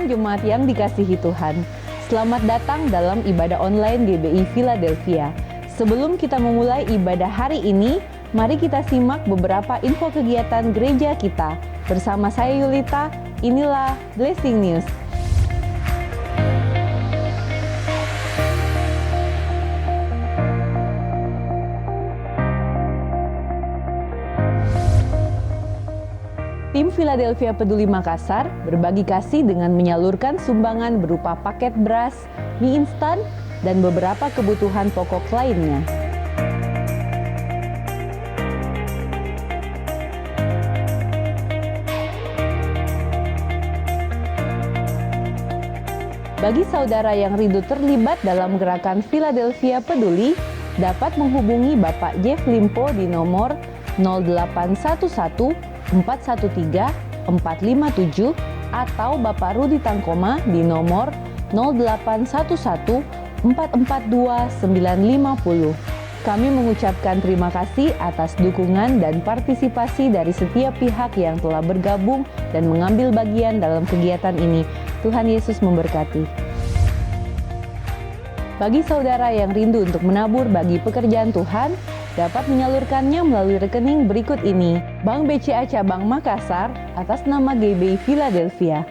Shalom Jemaat yang dikasihi Tuhan. Selamat datang dalam ibadah online GBI Philadelphia. Sebelum kita memulai ibadah hari ini, mari kita simak beberapa info kegiatan gereja kita. Bersama saya Yulita, inilah Blessing News. Tim Philadelphia Peduli Makassar berbagi kasih dengan menyalurkan sumbangan berupa paket beras, mie instan, dan beberapa kebutuhan pokok lainnya. Bagi saudara yang rindu terlibat dalam gerakan Philadelphia Peduli, dapat menghubungi Bapak Jeff Limpo di nomor 0811 413 457 atau Bapak Rudi Tangkoma di nomor 0811 442 950. Kami mengucapkan terima kasih atas dukungan dan partisipasi dari setiap pihak yang telah bergabung dan mengambil bagian dalam kegiatan ini. Tuhan Yesus memberkati. Bagi saudara yang rindu untuk menabur bagi pekerjaan Tuhan, dapat menyalurkannya melalui rekening berikut ini. Bank BCA Cabang Makassar atas nama GBI Philadelphia.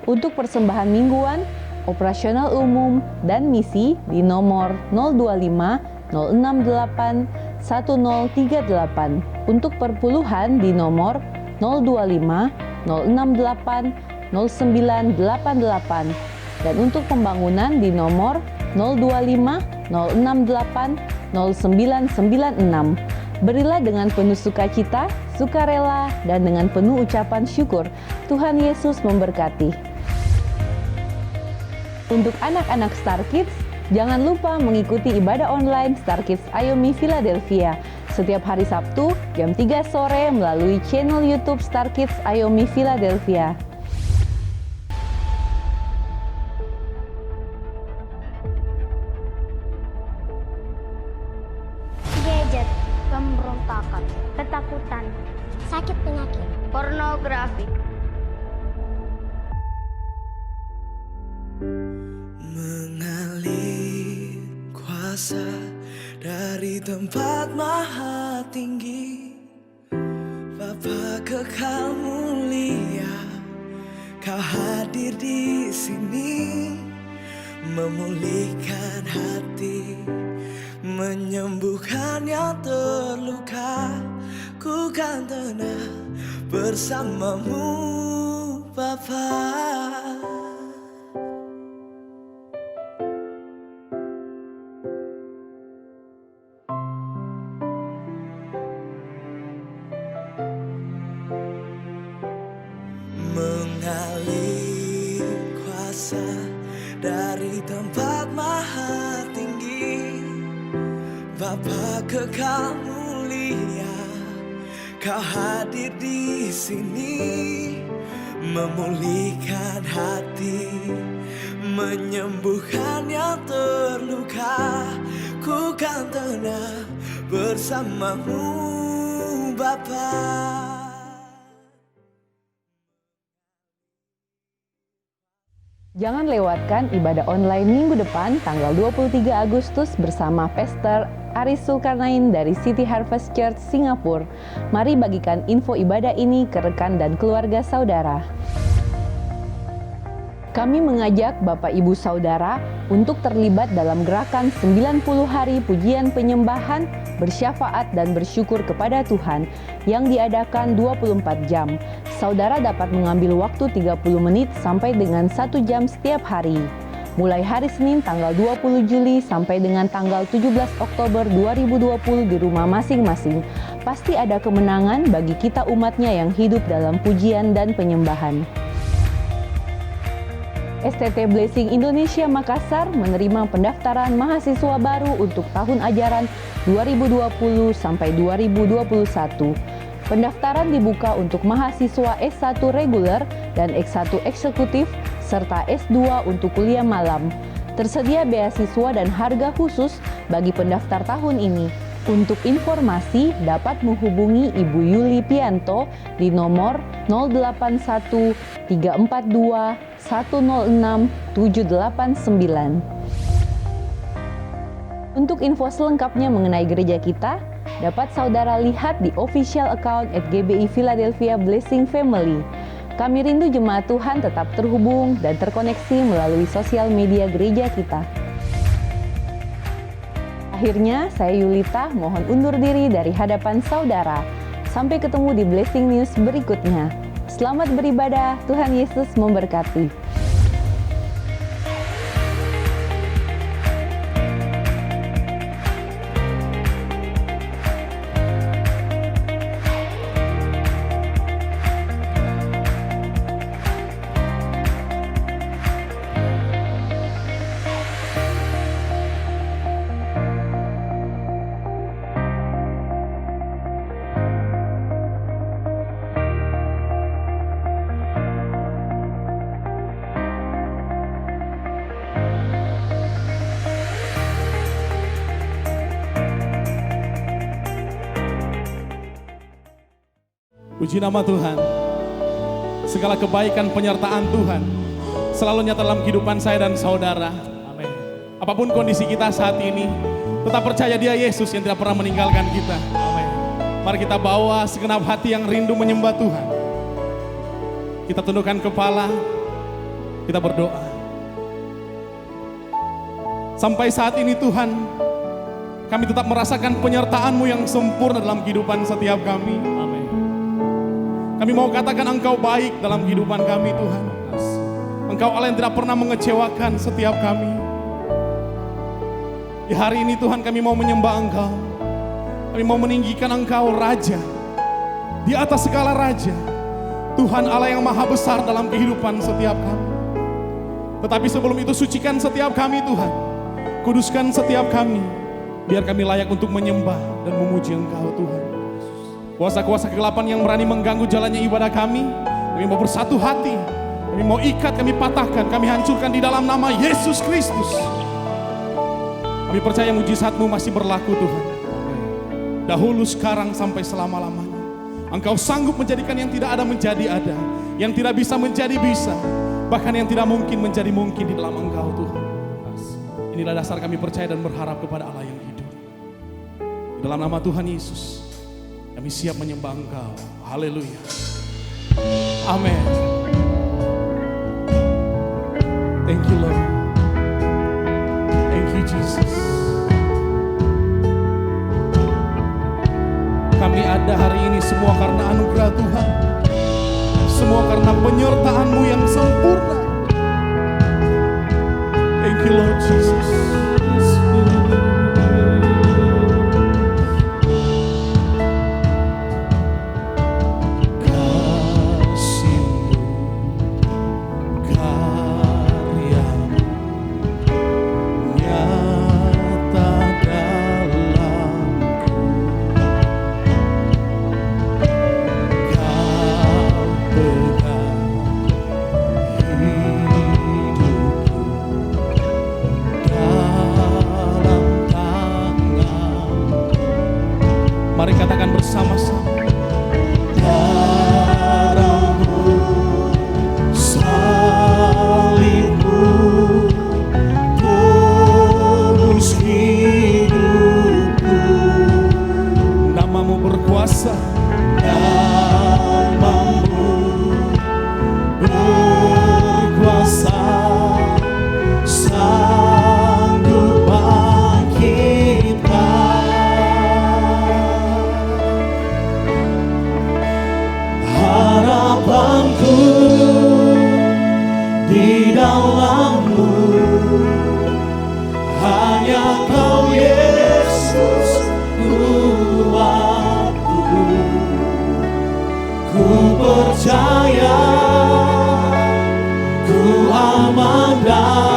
Untuk persembahan mingguan, operasional umum, dan misi di nomor 025 068 1038. Untuk perpuluhan di nomor 025 068 0988. Dan untuk pembangunan di nomor 025 068 0996. Berilah dengan penuh sukacita, sukarela, dan dengan penuh ucapan syukur. Tuhan Yesus memberkati. Untuk anak-anak Star Kids, jangan lupa mengikuti ibadah online Star Kids Ayomi Philadelphia setiap hari Sabtu jam 3 sore melalui channel YouTube Star Kids Ayomi Philadelphia. Gadget, pemberontakan, ketakutan, sakit penyakit, pornografi. Mengalir kuasa dari tempat maha tinggi, Bapa kekal mulia, Kau hadir di sini, memulihkan hati, menyembuhkan yang terluka. Ku kan tenang bersamamu, Bapa. Mengalir kuasa dari tempat maha tinggi, Bapa kekal mulia, Kau hadir di sini, memulihkan hati, menyembuhkan yang terluka. Ku kan tenang bersamamu, Bapa. Jangan lewatkan ibadah online minggu depan tanggal 23 Agustus bersama Pastor Aris Zulkarnain dari City Harvest Church Singapura. Mari bagikan info ibadah ini ke rekan dan keluarga saudara. Kami mengajak Bapak Ibu Saudara untuk terlibat dalam gerakan 90 hari pujian penyembahan, bersyafaat dan bersyukur kepada Tuhan yang diadakan 24 jam. Saudara dapat mengambil waktu 30 menit sampai dengan 1 jam setiap hari. Mulai hari Senin tanggal 20 Juli sampai dengan tanggal 17 Oktober 2020 di rumah masing-masing. Pasti ada kemenangan bagi kita umatnya yang hidup dalam pujian dan penyembahan. STT Blessing Indonesia Makassar menerima pendaftaran mahasiswa baru untuk tahun ajaran 2020 sampai 2021. Pendaftaran dibuka untuk mahasiswa S1 reguler dan S1 eksekutif serta S2 untuk kuliah malam. Tersedia beasiswa dan harga khusus bagi pendaftar tahun ini. Untuk informasi dapat menghubungi Ibu Yuli Pianto di nomor 081 342 106 789. Untuk info selengkapnya mengenai gereja kita, dapat saudara lihat di official account @GBI Philadelphia Blessing Family. Kami rindu jemaat Tuhan tetap terhubung dan terkoneksi melalui sosial media gereja kita. Akhirnya, saya Yulita mohon undur diri dari hadapan saudara. Sampai ketemu di Blessing News berikutnya. Selamat beribadah, Tuhan Yesus memberkati. Puji nama Tuhan. Segala kebaikan penyertaan Tuhan selalu nyata dalam kehidupan saya dan saudara. Amin. Apapun kondisi kita saat ini, tetap percaya Dia Yesus yang tidak pernah meninggalkan kita. Amin. Mari kita bawa segenap hati yang rindu menyembah Tuhan. Kita tundukkan kepala, kita berdoa. Sampai saat ini Tuhan, kami tetap merasakan penyertaan-Mu yang sempurna dalam kehidupan setiap kami. Amin. Kami mau katakan Engkau baik dalam kehidupan kami Tuhan. Engkau Allah yang tidak pernah mengecewakan setiap kami. Di hari ini Tuhan kami mau menyembah Engkau. Kami mau meninggikan Engkau Raja. Di atas segala Raja. Tuhan Allah yang maha besar dalam kehidupan setiap kami. Tetapi sebelum itu sucikan setiap kami Tuhan. Kuduskan setiap kami. Biar kami layak untuk menyembah dan memuji Engkau Tuhan. Kuasa-kuasa kegelapan yang berani mengganggu jalannya ibadah kami mau bersatu hati, kami mau ikat, kami patahkan, kami hancurkan di dalam nama Yesus Kristus. Kami percaya mujizat-Mu masih berlaku Tuhan. Dahulu, sekarang, sampai selama-lamanya. Engkau sanggup menjadikan yang tidak ada menjadi ada, yang tidak bisa menjadi bisa, bahkan yang tidak mungkin menjadi mungkin di dalam Engkau Tuhan. Inilah dasar kami percaya dan berharap kepada Allah yang hidup. Di dalam nama Tuhan Yesus, kami siap menyembah Engkau. Haleluya. Amin. Thank you Lord. Thank you Jesus. Kami ada hari ini semua karena anugerah Tuhan. Semua karena penyertaan-Mu yang sempurna. Thank you Lord Jesus. Mari katakan bersama-sama. Darah-Mu, salib-Mu, tebus hidupku. Nama-Mu berkuasa, nama-Mu berkuasa, sanggup bangkitkan. Harapanku di dalam-Mu, hanya Kau Yesus kuatku. Ku percaya, ku aman dalam-Mu.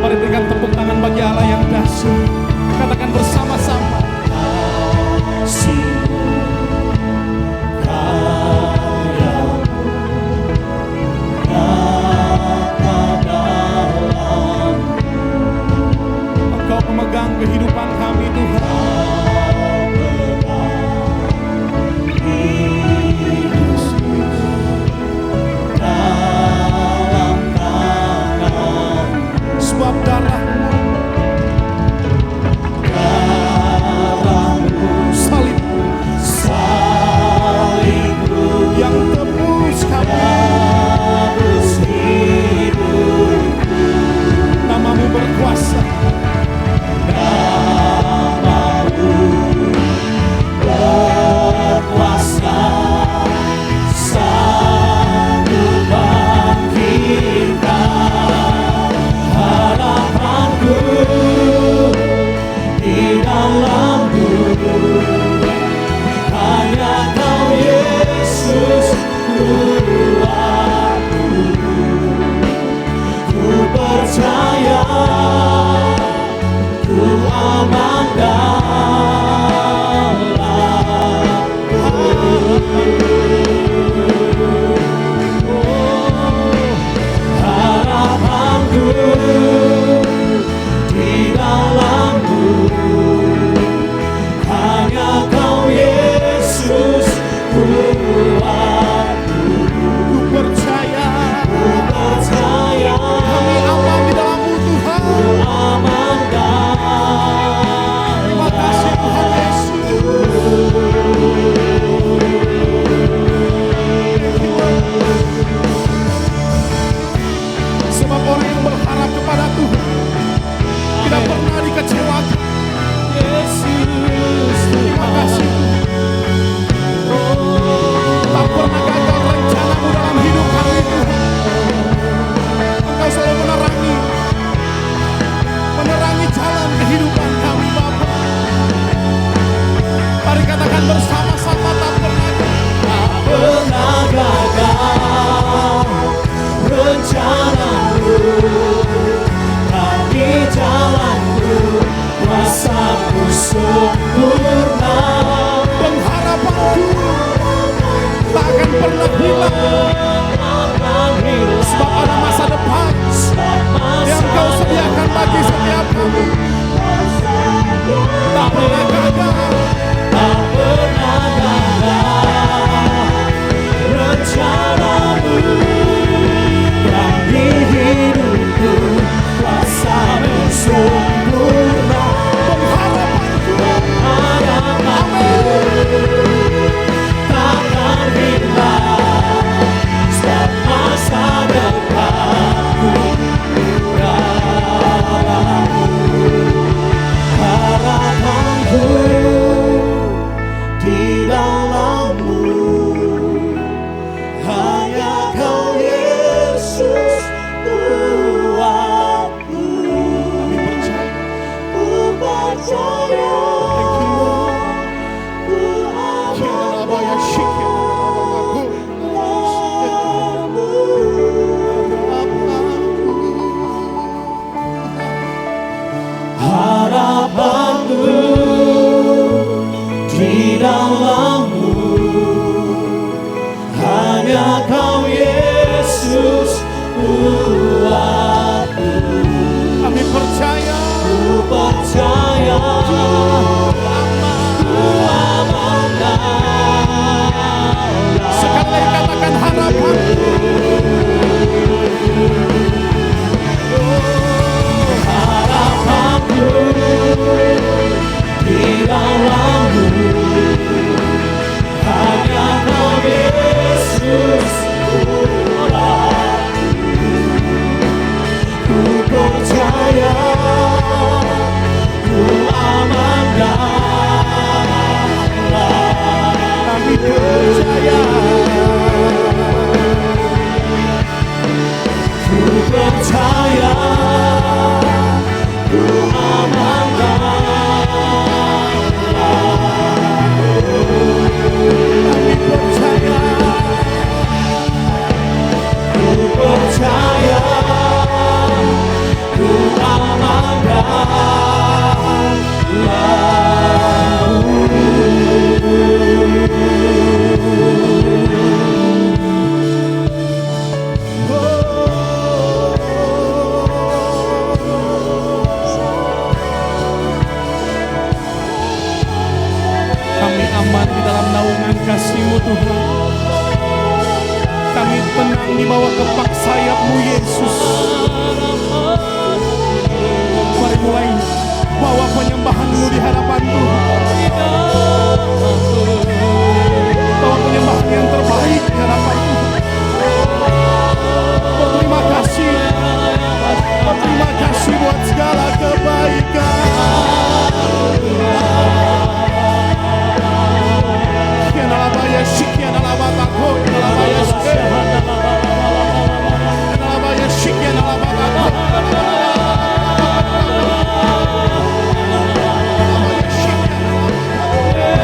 Mari berikan tepuk tangan bagi Allah yang dahsyat. Katakan bersama-sama. Kasih-Mu, karya-Mu, nyata dalam bersama-sama tak pernah gagal rencanamu, kami jalanku, kuasamu sempurna. pengharapanku tak akan pernah hilang, sebab ada masa depan yang kau sediakan bagi setiap kami. Tak pernah gagal, Tak pernah gagal rencanamu, kami hidupku, kuasamu sempurna. Harapanku takkan hilang, sebab masa depanku dalammu. Harapanku di dalammu, hanya Kau Yesus Tuhanku. Ku percaya, ku harapanku di dalammu, hanya Kau Yesus Tuhanku. kami percaya, Ku percaya, ku amankan. sekali lagi katakan harapanku. Harapanku di dalammu, hanya Kau Yesus Tuhanku. Ku percaya, ku amankan. Kami percaya, Ku percaya, ku amankan. kami percaya, Ku percaya, ku amankan. kami aman di dalam naungan kasih-Mu Tuhan. Kami tenang di bawah kepak sayap-Mu Yesus. Mari mulai bawa penyembahan-Mu di hadapan Tuhan. Bawa penyembahan yang terbaik di hadapan Tuhan. Berterima kasih, berterima kasih buat segala kebaikan. Kian alabaya shikian alabata ko, alabaya shikian alabaya shikian alabata ko. Alabaya shikian alabata ko.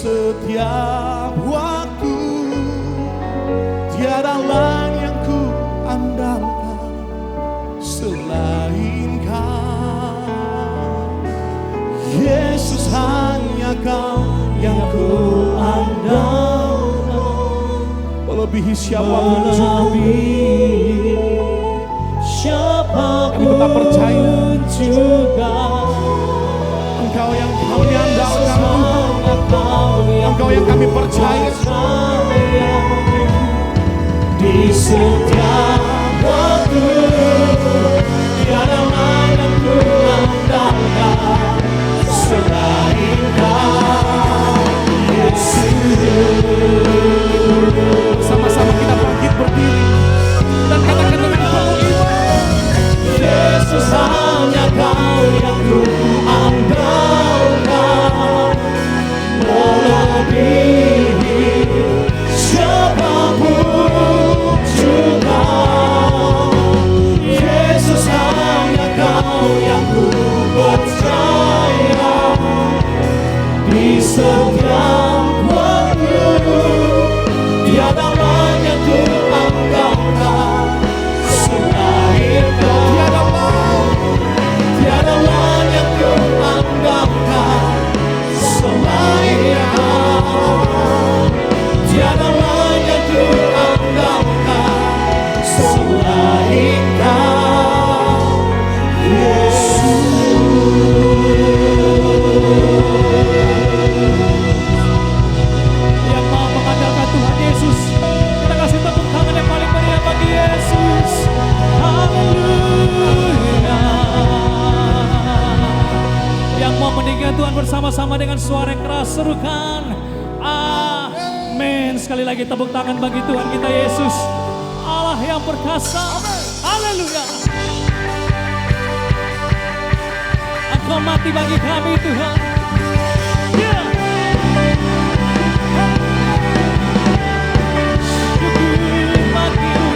setiap waktu. Tiada lain yang ku andalkan selain Kau. Yesus, hanya Kau yang ku andalkan. Melebihi siapapun Siapapun kita percaya juga, Engkau yang kami andalkan, Engkau yang kami percaya. Di setiap waktu, tiada lain yang ku andalkan selain Kau, Yesus. Sama-sama kita bangkit berdiri dan katakan dengan penuh iman, Yesus, hanya Kau yang ku andalkan, melebihi siapapun juga. Yesus, hanya Kau yang ku percaya. Di setiap waktu, tiada lain yang ku andalkan selain Kau. Tiada lain yang ku andalkan selain Kau. Tiada lain yang ku andalkan selain Kau, Yesus. Yang mau mengandalkan Tuhan Yesus, kita kasih tepuk tangan yang paling meriah bagi Yesus. Haleluya. Yang mau meninggikan Tuhan bersama-sama dengan suara yang keras, serukan amin. Sekali lagi tepuk tangan bagi Tuhan kita Yesus, Allah yang perkasa. Haleluya. Engkau mati bagi kami Tuhan. Yeah. Syukur bagimu.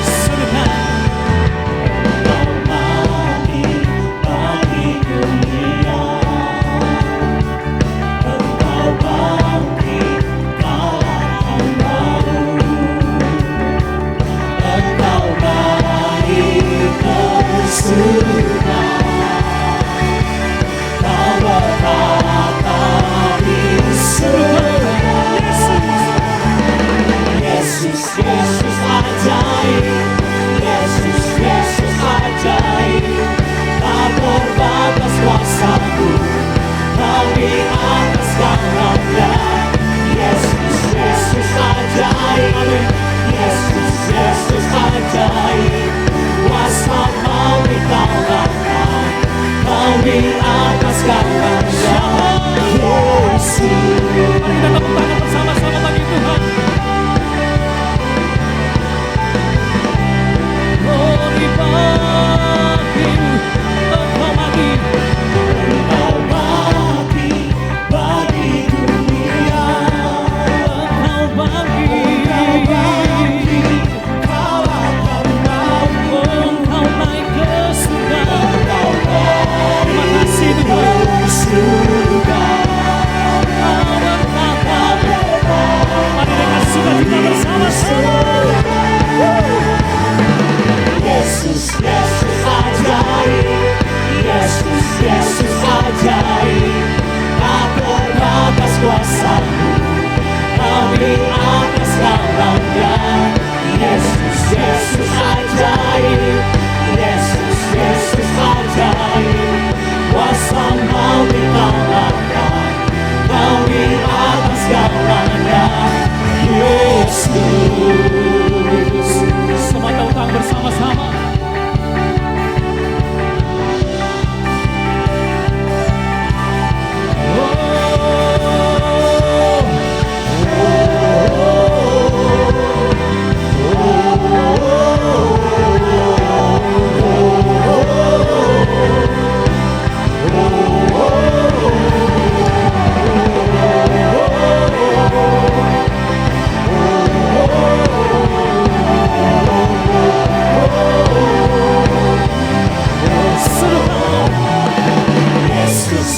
Serukan. Engkau mati bagi dunia, Engkau bangkit kalahkan maut, Engkau naik ke surga.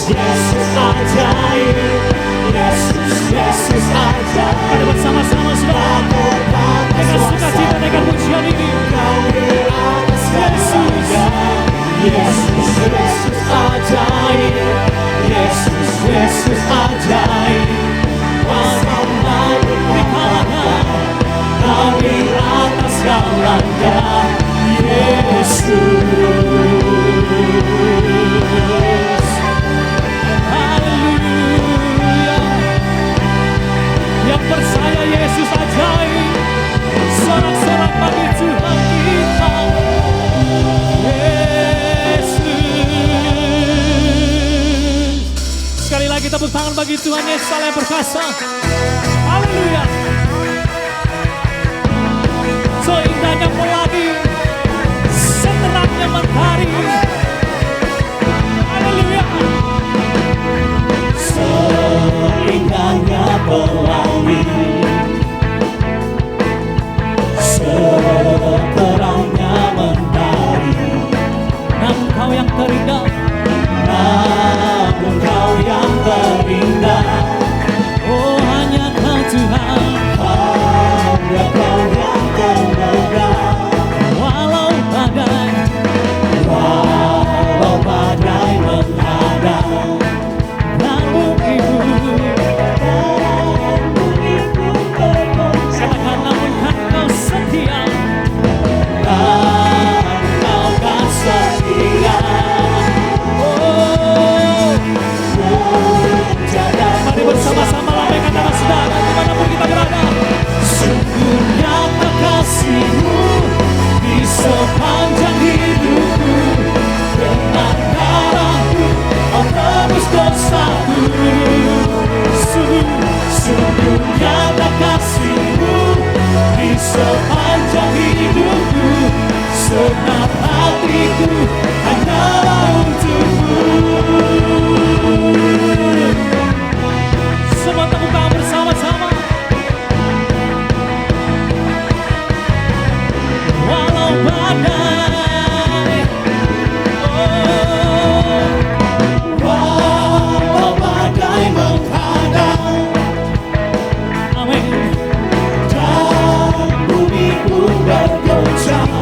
Yesus ajaib. Yesus ajaib. Mari bersama-sama saudara dengan sukacita, dengan pujian ini. Yesus ajaib. Yesus ajaib. Wassalam di kalangan, kau di atas galanya. Yesus, haleluya. Yang percaya Yesus ajaib, sorak-sorak bagi Tuhan kita. Yesus. Sekali lagi tepuk tangan bagi Tuhan Yesus Allah yang perkasa. Haleluya. Seindahnya pelangi, seterangnya mentari. Haleluya. Seindahnya pelangi, seterangnya mentari. Namun kau yang terindah, namun kau yang terindah. Oh hanya kau Tuhan, hanya kau yang terindah. Walau badai menghadang, namun ibu katakan namun kan kau setia, kau kan setia. Mari bersama-sama lambaikan nama saudara dimanapun kita berada. Sungguh nyata kasih-Mu di sepanjang hidupku, dengan darah-Mu Kau tebus dosaku. Sungguh nyata kasih-Mu di sepanjang hidupku, segenap hatiku hanyalah untuk-Mu. Semua tepuk tangan bersama-sama. Walau badai, walau badai menghadang, amin, dan bumi pun bergoncang,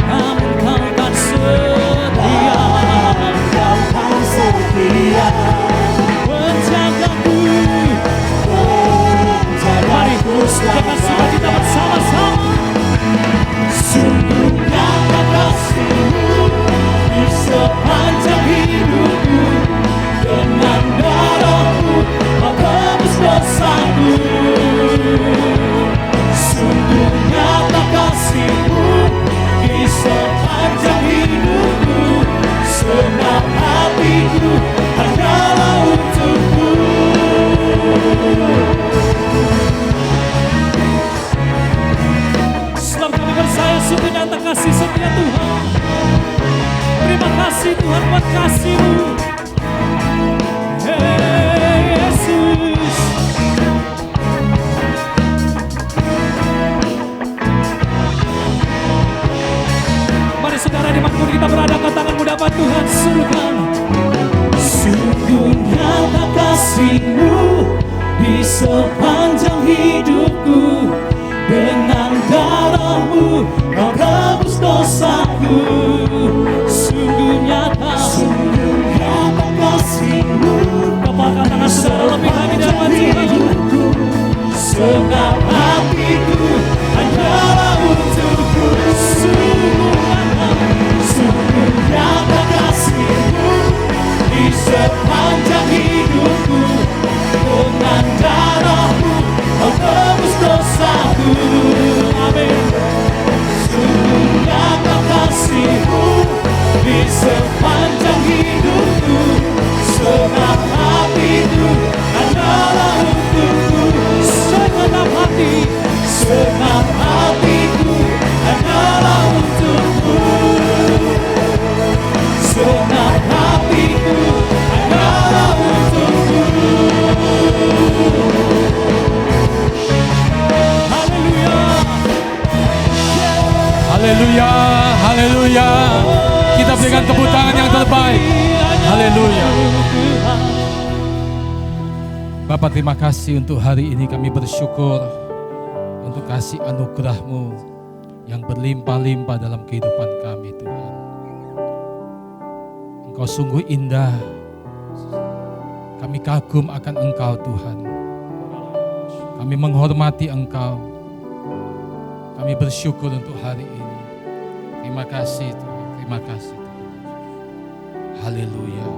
namun Kau kan setia, Kau kan setia. Mari dengan sukacita bersama-sama. Sungguh nyata kasih-Mu di sepanjang hidupku, dengan darah-Mu Kau tebus dosaku. Sungguh nyata kasih-Mu di sepanjang hidupku, segenap hatiku hanyalah untuk-Mu. Sebab kami percaya sungguh nyata kasih setia Tuhan. Terima kasih Tuhan buat kasih-Mu. Hey Yesus. Mari saudara dimanapun kita berada, angkat tanganmu dapat Tuhan suruhkan. Sungguh nyata kasih-Mu di sepanjang hidupku, dengan darah-Mu Kau tebus dosaku. Sungguh nyata kasih-Mu. Kepalkan tangan saudara lebih lagi dapat Tuhan. Segenap hatiku hanyalah untuk-Mu. Sungguh nyata kasih-Mu di sepanjang hidupku, dengan darah-Mu Kau tebus dosaku. Amin. Sungguh nyata kasih-Mu Bapa, terima kasih untuk hari ini. Kami bersyukur untuk kasih anugerah-Mu yang berlimpah-limpah dalam kehidupan kami, Tuhan. Engkau sungguh indah. Kami kagum akan Engkau, Tuhan. Kami menghormati Engkau. Kami bersyukur untuk hari ini. Terima kasih, Tuhan. Terima kasih, Tuhan. Haleluya.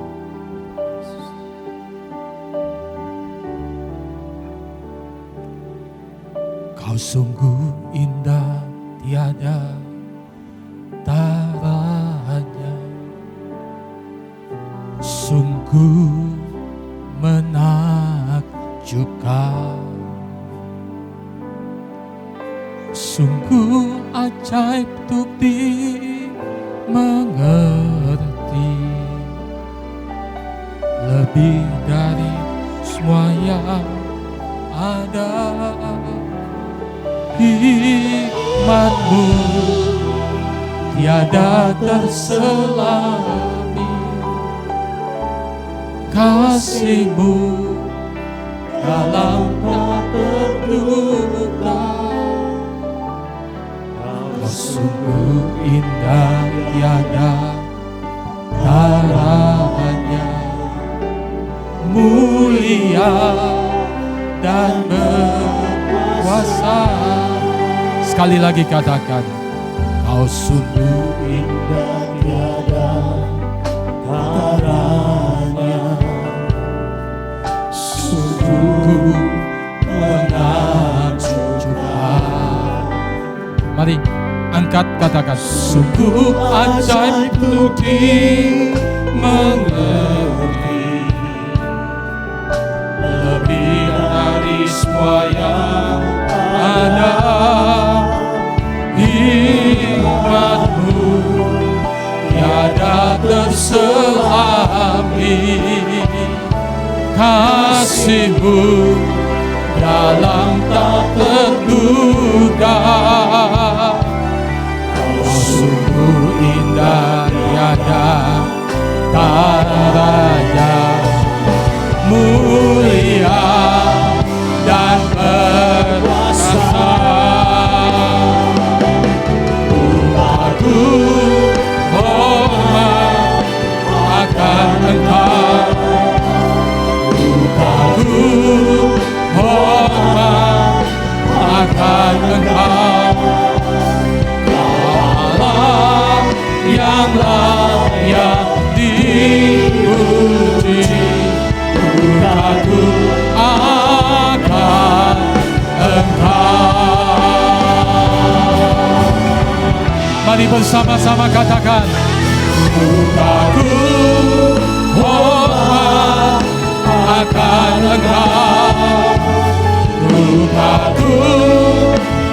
Kau sungguh indah, tiada taranya. Sungguh menakjubkan. Sungguh ajaib untuk dimengerti. Lebih dari semua yang ada. Hikmat-Mu tiada terselami. Kasih-Mu dalam tak terduga. Kau sungguh indah, tiada taranya. Mulia dan berkuasa. Sekali lagi katakan, Kau sungguh indah, tiada taranya. Sungguh menakjubkan. Mari angkat, katakan, sungguh ajaib untuk dimengerti. Lebih dari semua yang ada. Hikmat-Mu tiada terselami. Kasih-Mu dalam tak terduga. Kau sungguh indah, tiada taranya. Mulia dan berkuasa. Aku hormat akan Engkau. Aku hormat akan Engkau. Allah yang layak dipuji. Aku akan Engkau. Mari bersama-sama katakan, aku hormat akan Engkau. Aku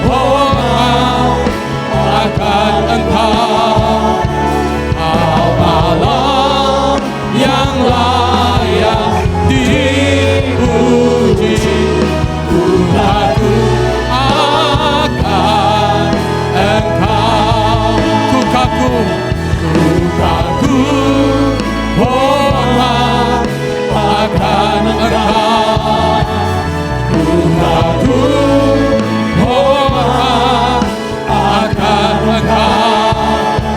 hormat akan Engkau. Allah yang layak dipuji. Aku akan Engkau. Kukaku hormat akan Engkau. Aku hormat akan Engkau.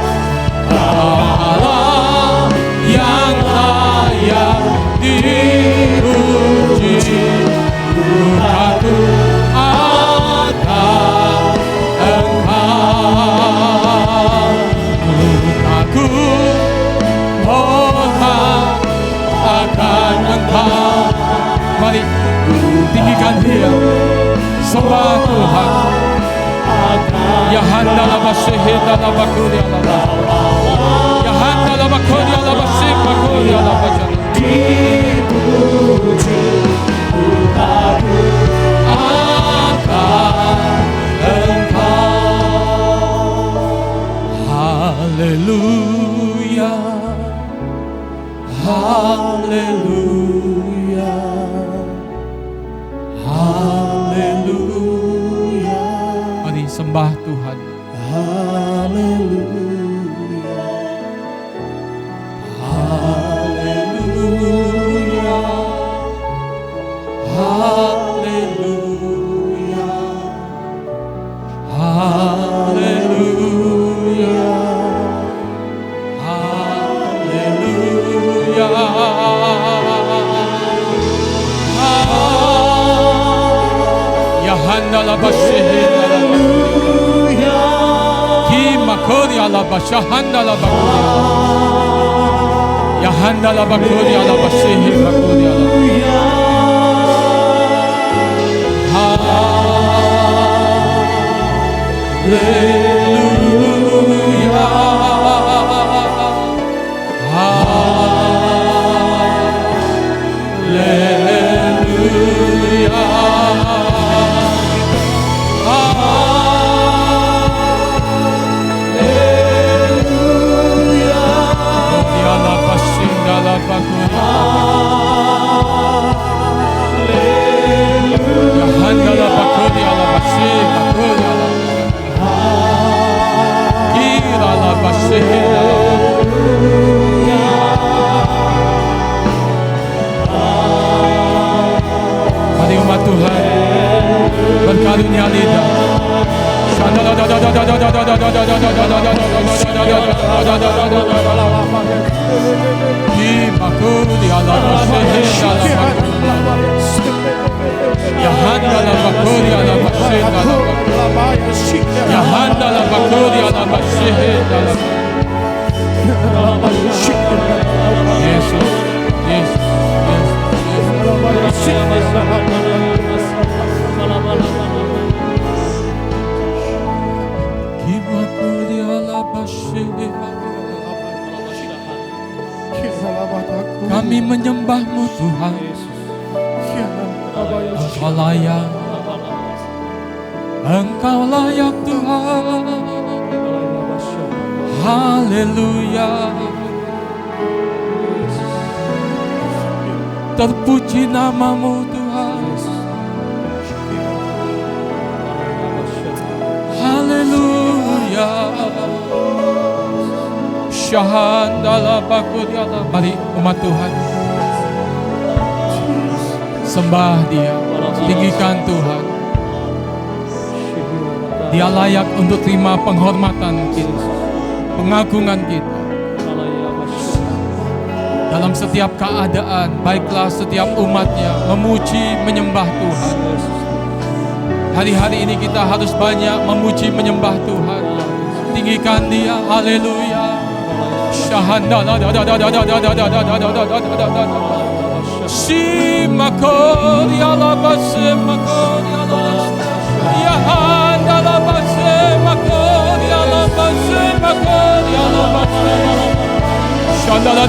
Allah yang layak dipuji. Aku akan Engkau. Aku hormat akan Engkau. Mari tinggikan Dia, sembah Tuhan. Ya handala bashe dala bakuri ala. Ya handala bakuri ala bashe bakuri ala bashe. Dipuji aku akan Engkau. Haleluya, haleluya, haleluya. Mari sembah Tuhan. Haleluya, haleluya, la basihina la ki makoria la bashahanda la bakoria yahanda la bakoria la basihina makoria la Mari umat Tuhan berkarunia lidah. Kami menyembah-Mu Tuhan. Engkau layak, Engkau layak Tuhan. Haleluya. Terpuji nama-Mu Tuhan. Haleluya. Syahandalah bakurialah. Mari umat Tuhan sembah Dia, tinggikan Tuhan. Dia layak untuk terima penghormatan kita, pengagungan kita. Dalam setiap keadaan, baiklah setiap umatnya memuji, menyembah Tuhan. Hari-hari ini kita harus banyak memuji, menyembah Tuhan. Tinggikan Dia, haleluya. Shahandala Shimakoria la basemakoria la Yahandala basemakoria la basemakoria la Shandala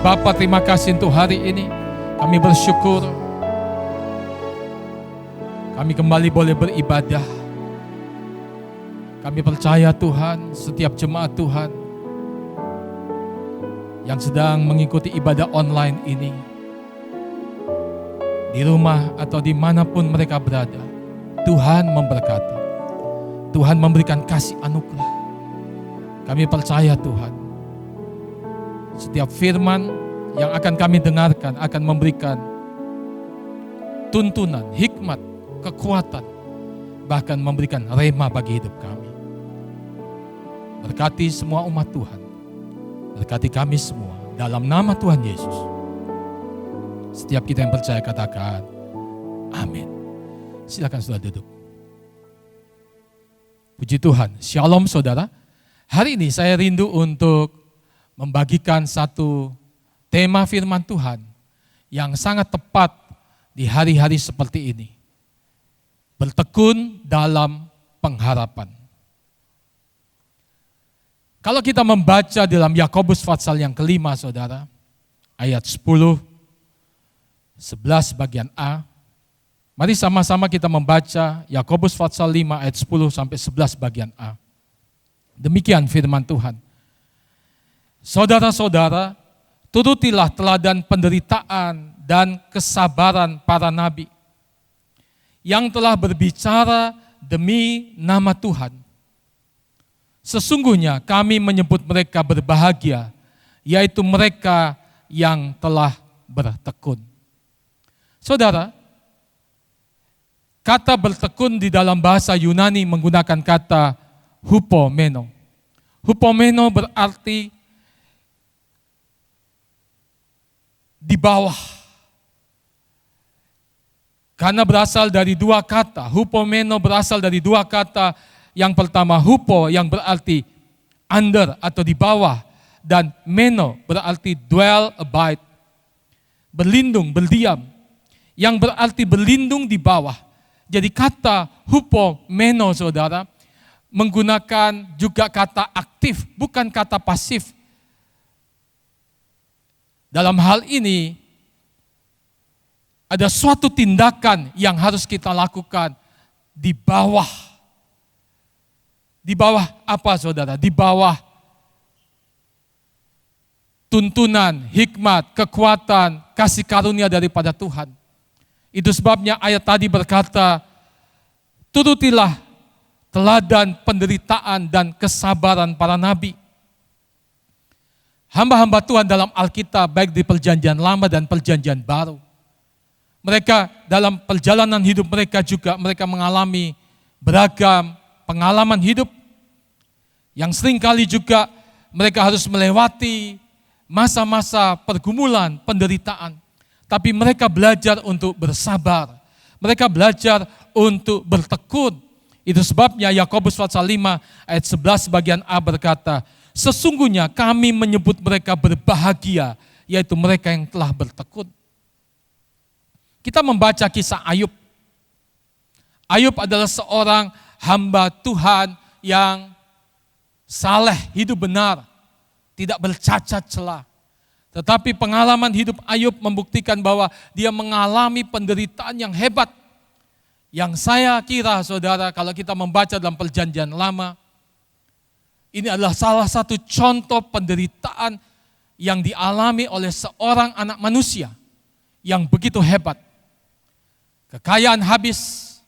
Bapa, terima kasih untuk hari ini. Kami bersyukur kami kembali boleh beribadah. Kami percaya Tuhan, setiap jemaat Tuhan yang sedang mengikuti ibadah online ini, di rumah atau dimanapun mereka berada, Tuhan memberkati. Tuhan memberikan kasih anugerah. Kami percaya Tuhan, setiap firman yang akan kami dengarkan akan memberikan tuntunan, hikmat, kekuatan, bahkan memberikan rema bagi hidup kami. Berkati semua umat Tuhan, berkati kami semua dalam nama Tuhan Yesus. Setiap kita yang percaya katakan amin. Silakan sudah duduk. Puji Tuhan. Shalom saudara. Hari ini saya rindu untuk membagikan satu tema firman Tuhan yang sangat tepat di hari-hari seperti ini. Bertekun dalam pengharapan. Kalau kita membaca dalam Yakobus pasal yang kelima saudara, ayat 10, 11 bagian A. Mari sama-sama kita membaca Yakobus pasal 5 ayat 10 sampai 11 bagian A. Demikian firman Tuhan. Saudara-saudara, turutilah teladan penderitaan dan kesabaran para nabi yang telah berbicara demi nama Tuhan. Sesungguhnya kami menyebut mereka berbahagia, yaitu mereka yang telah bertekun. Saudara, kata bertekun di dalam bahasa Yunani menggunakan kata hupomeno. Hupomeno berarti di bawah. Karena berasal dari dua kata, hupomeno berasal dari dua kata. Yang pertama hupo yang berarti under atau di bawah, dan meno berarti dwell, abide, berlindung, berdiam, yang berarti berlindung di bawah. Jadi kata hupomeno, saudara, menggunakan juga kata aktif, bukan kata pasif. Dalam hal ini, ada suatu tindakan yang harus kita lakukan di bawah. Di bawah apa, saudara? Di bawah tuntunan, hikmat, kekuatan, kasih karunia daripada Tuhan. Itu sebabnya ayat tadi berkata, turutilah teladan penderitaan dan kesabaran para nabi. Hamba-hamba Tuhan dalam Alkitab, baik di perjanjian lama dan perjanjian baru. Mereka dalam perjalanan hidup mereka juga, mereka mengalami beragam pengalaman hidup yang seringkali juga mereka harus melewati masa-masa pergumulan, penderitaan. Tapi mereka belajar untuk bersabar. Mereka belajar untuk bertekun. Itu sebabnya Yakobus pasal 5 ayat 11 bagian A berkata, sesungguhnya kami menyebut mereka berbahagia, yaitu mereka yang telah bertekun. Kita membaca kisah Ayub. Ayub adalah seorang hamba Tuhan yang saleh, hidup benar, tidak bercacat celah. Tetapi pengalaman hidup Ayub membuktikan bahwa dia mengalami penderitaan yang hebat. Yang saya kira, saudara, kalau kita membaca dalam perjanjian lama, ini adalah salah satu contoh penderitaan yang dialami oleh seorang anak manusia yang begitu hebat. Kekayaan habis,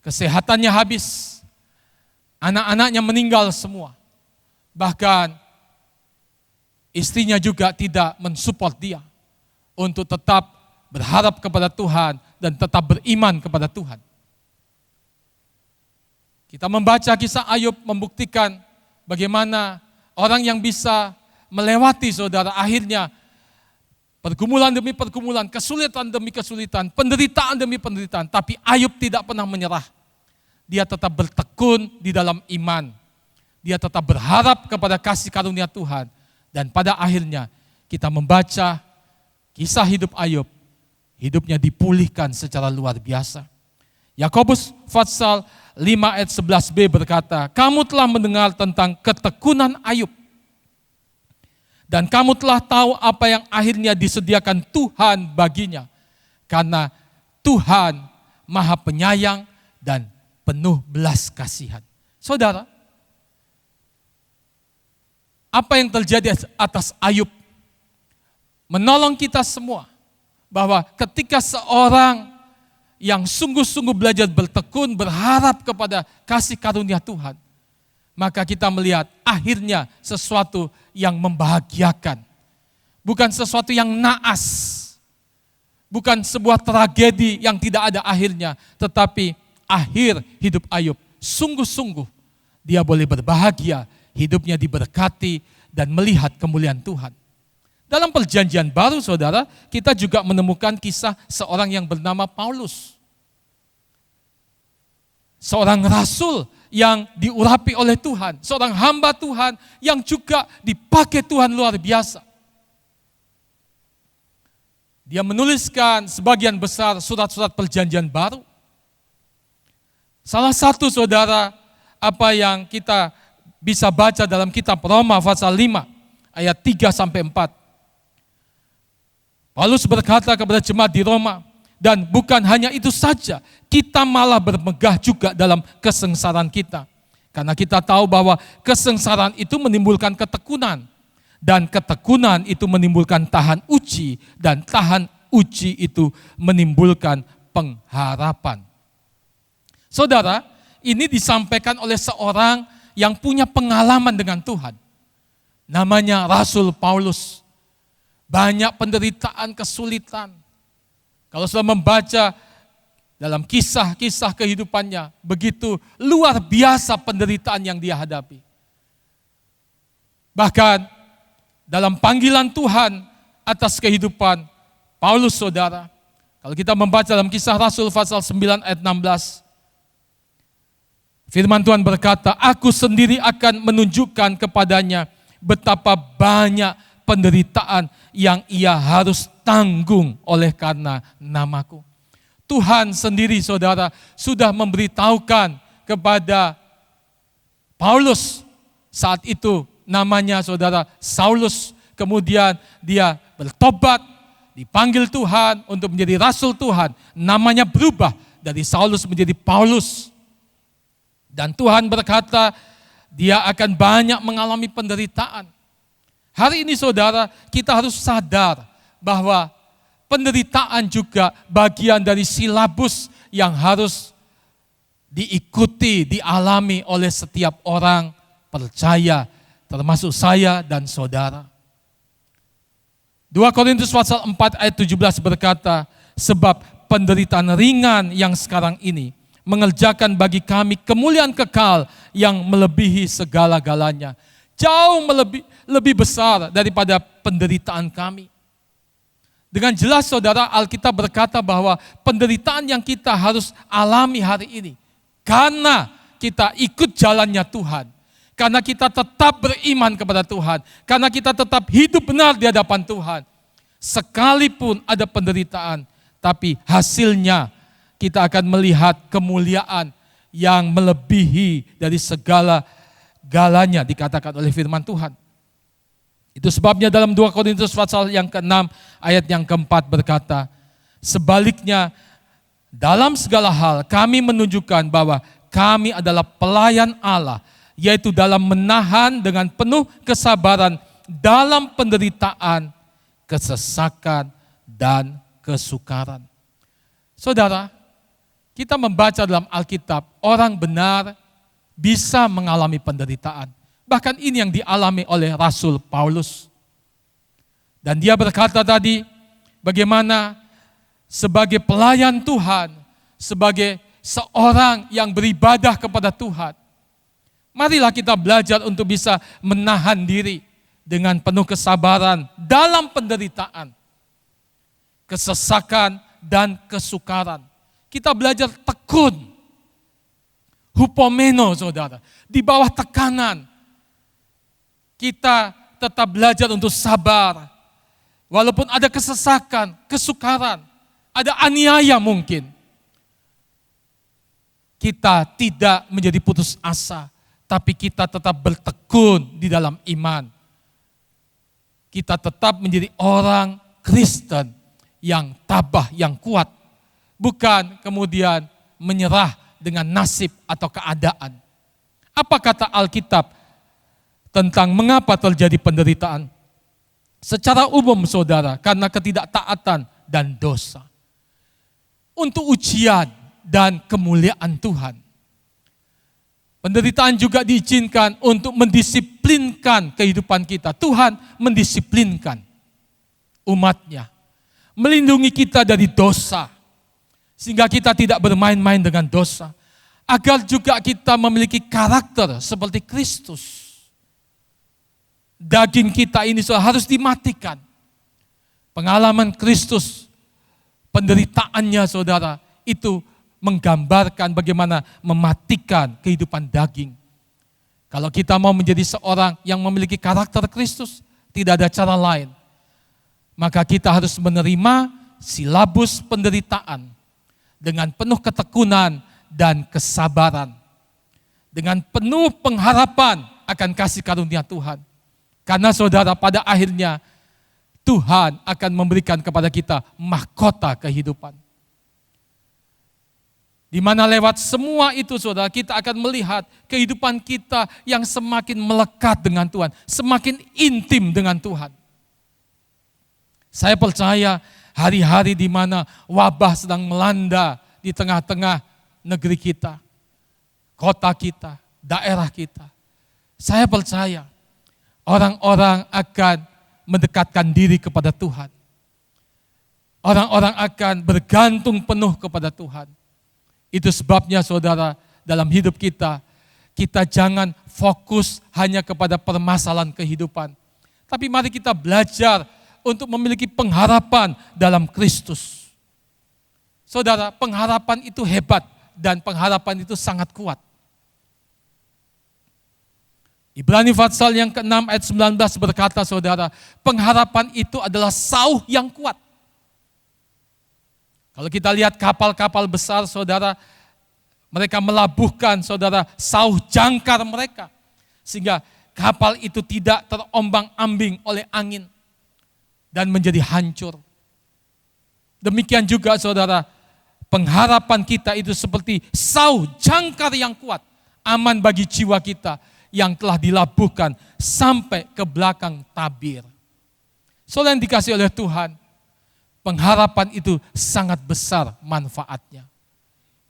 kesehatannya habis, anak-anaknya meninggal semua. Bahkan istrinya juga tidak mensupport dia untuk tetap berharap kepada Tuhan dan tetap beriman kepada Tuhan. Kita membaca kisah Ayub membuktikan bagaimana orang yang bisa melewati, saudara, akhirnya pergumulan demi pergumulan, kesulitan demi kesulitan, penderitaan demi penderitaan. Tapi Ayub tidak pernah menyerah. Dia tetap bertekun di dalam iman. Dia tetap berharap kepada kasih karunia Tuhan. Dan pada akhirnya kita membaca kisah hidup Ayub. Hidupnya dipulihkan secara luar biasa. Yakobus pasal 5 ayat 11b berkata, kamu telah mendengar tentang ketekunan Ayub. Dan kamu telah tahu apa yang akhirnya disediakan Tuhan baginya. Karena Tuhan Maha Penyayang dan penuh belas kasihan. Saudara, apa yang terjadi atas Ayub menolong kita semua. Bahwa ketika seorang yang sungguh-sungguh belajar bertekun, berharap kepada kasih karunia Tuhan, maka kita melihat akhirnya sesuatu yang membahagiakan. Bukan sesuatu yang naas. Bukan sebuah tragedi yang tidak ada akhirnya. Tetapi akhir hidup Ayub, sungguh-sungguh dia boleh berbahagia, hidupnya diberkati dan melihat kemuliaan Tuhan. Dalam perjanjian baru, saudara, kita juga menemukan kisah seorang yang bernama Paulus. Seorang rasul yang diurapi oleh Tuhan. Seorang hamba Tuhan yang juga dipakai Tuhan luar biasa. Dia menuliskan sebagian besar surat-surat perjanjian baru. Salah satu, saudara, apa yang kita bisa baca dalam kitab Roma pasal 5 ayat 3-4. Paulus berkata kepada jemaat di Roma, dan bukan hanya itu saja, kita malah bermegah juga dalam kesengsaraan kita. Karena kita tahu bahwa kesengsaraan itu menimbulkan ketekunan. Dan ketekunan itu menimbulkan tahan uji. Dan tahan uji itu menimbulkan pengharapan. Saudara, ini disampaikan oleh seorang yang punya pengalaman dengan Tuhan. Namanya Rasul Paulus. Banyak penderitaan, kesulitan. Kalau sudah membaca dalam kisah-kisah kehidupannya, begitu luar biasa penderitaan yang dia hadapi. Bahkan dalam panggilan Tuhan atas kehidupan Paulus, saudara, kalau kita membaca dalam Kisah Rasul pasal 9 ayat 16, firman Tuhan berkata, "Aku sendiri akan menunjukkan kepadanya betapa banyak penderitaan yang ia harus tanggung oleh karena namaku." Tuhan sendiri, saudara, sudah memberitahukan kepada Paulus. Saat itu namanya, saudara, Saulus. Kemudian dia bertobat, dipanggil Tuhan untuk menjadi rasul Tuhan. Namanya berubah dari Saulus menjadi Paulus. Dan Tuhan berkata, dia akan banyak mengalami penderitaan. Hari ini, saudara, kita harus sadar bahwa penderitaan juga bagian dari silabus yang harus diikuti, dialami oleh setiap orang percaya, termasuk saya dan saudara. 2 Korintus pasal 4 ayat 17 berkata, "Sebab penderitaan ringan yang sekarang ini mengerjakan bagi kami kemuliaan kekal yang melebihi segala-galanya." Jauh lebih besar daripada penderitaan kami. Dengan jelas, saudara, Alkitab berkata bahwa penderitaan yang kita harus alami hari ini, karena kita ikut jalannya Tuhan, karena kita tetap beriman kepada Tuhan, karena kita tetap hidup benar di hadapan Tuhan. Sekalipun ada penderitaan, tapi hasilnya kita akan melihat kemuliaan yang melebihi dari segala-galanya, dikatakan oleh firman Tuhan. Itu sebabnya dalam 2 Korintus pasal yang ke-6 ayat yang ke-4 berkata, "Sebaliknya dalam segala hal kami menunjukkan bahwa kami adalah pelayan Allah, yaitu dalam menahan dengan penuh kesabaran dalam penderitaan, kesesakan, dan kesukaran." Saudara, kita membaca dalam Alkitab, orang benar bisa mengalami penderitaan. Bahkan ini yang dialami oleh Rasul Paulus. Dan dia berkata tadi, bagaimana sebagai pelayan Tuhan, sebagai seorang yang beribadah kepada Tuhan, marilah kita belajar untuk bisa menahan diri dengan penuh kesabaran dalam penderitaan, kesesakan, dan kesukaran. Kita belajar tekun, hupomeno, saudara, di bawah tekanan. Kita tetap belajar untuk sabar, walaupun ada kesesakan, kesukaran, ada aniaya mungkin. Kita tidak menjadi putus asa, tapi kita tetap bertekun di dalam iman. Kita tetap menjadi orang Kristen yang tabah, yang kuat. Bukan kemudian menyerah dengan nasib atau keadaan. Apa kata Alkitab tentang mengapa terjadi penderitaan? Secara umum, saudara, karena ketidaktaatan dan dosa. Untuk ujian dan kemuliaan Tuhan. Penderitaan juga diizinkan untuk mendisiplinkan kehidupan kita. Tuhan mendisiplinkan umatnya. Melindungi kita dari dosa. Sehingga kita tidak bermain-main dengan dosa. Agar juga kita memiliki karakter seperti Kristus. Daging kita ini harus dimatikan. Pengalaman Kristus, penderitaannya, saudara, itu menggambarkan bagaimana mematikan kehidupan daging. Kalau kita mau menjadi seorang yang memiliki karakter Kristus, tidak ada cara lain. Maka kita harus menerima silabus penderitaan dengan penuh ketekunan dan kesabaran. Dengan penuh pengharapan akan kasih karunia Tuhan. Karena saudara, pada akhirnya Tuhan akan memberikan kepada kita mahkota kehidupan. Di mana lewat semua itu, saudara, kita akan melihat kehidupan kita yang semakin melekat dengan Tuhan, semakin intim dengan Tuhan. Saya percaya hari-hari di mana wabah sedang melanda di tengah-tengah negeri kita, kota kita, daerah kita. Saya percaya orang-orang akan mendekatkan diri kepada Tuhan. Orang-orang akan bergantung penuh kepada Tuhan. Itu sebabnya saudara, dalam hidup kita, kita jangan fokus hanya kepada permasalahan kehidupan. Tapi mari kita belajar untuk memiliki pengharapan dalam Kristus. Saudara, pengharapan itu hebat dan pengharapan itu sangat kuat. Ibrani pasal yang ke-6 ayat 19 berkata, saudara, pengharapan itu adalah sauh yang kuat. Kalau kita lihat kapal-kapal besar, saudara, mereka melabuhkan, saudara, sauh jangkar mereka. Sehingga kapal itu tidak terombang-ambing oleh angin dan menjadi hancur. Demikian juga, saudara, pengharapan kita itu seperti sauh jangkar yang kuat, aman bagi jiwa kita yang telah dilabuhkan sampai ke belakang tabir. Saudara yang dikasihi oleh Tuhan, pengharapan itu sangat besar manfaatnya.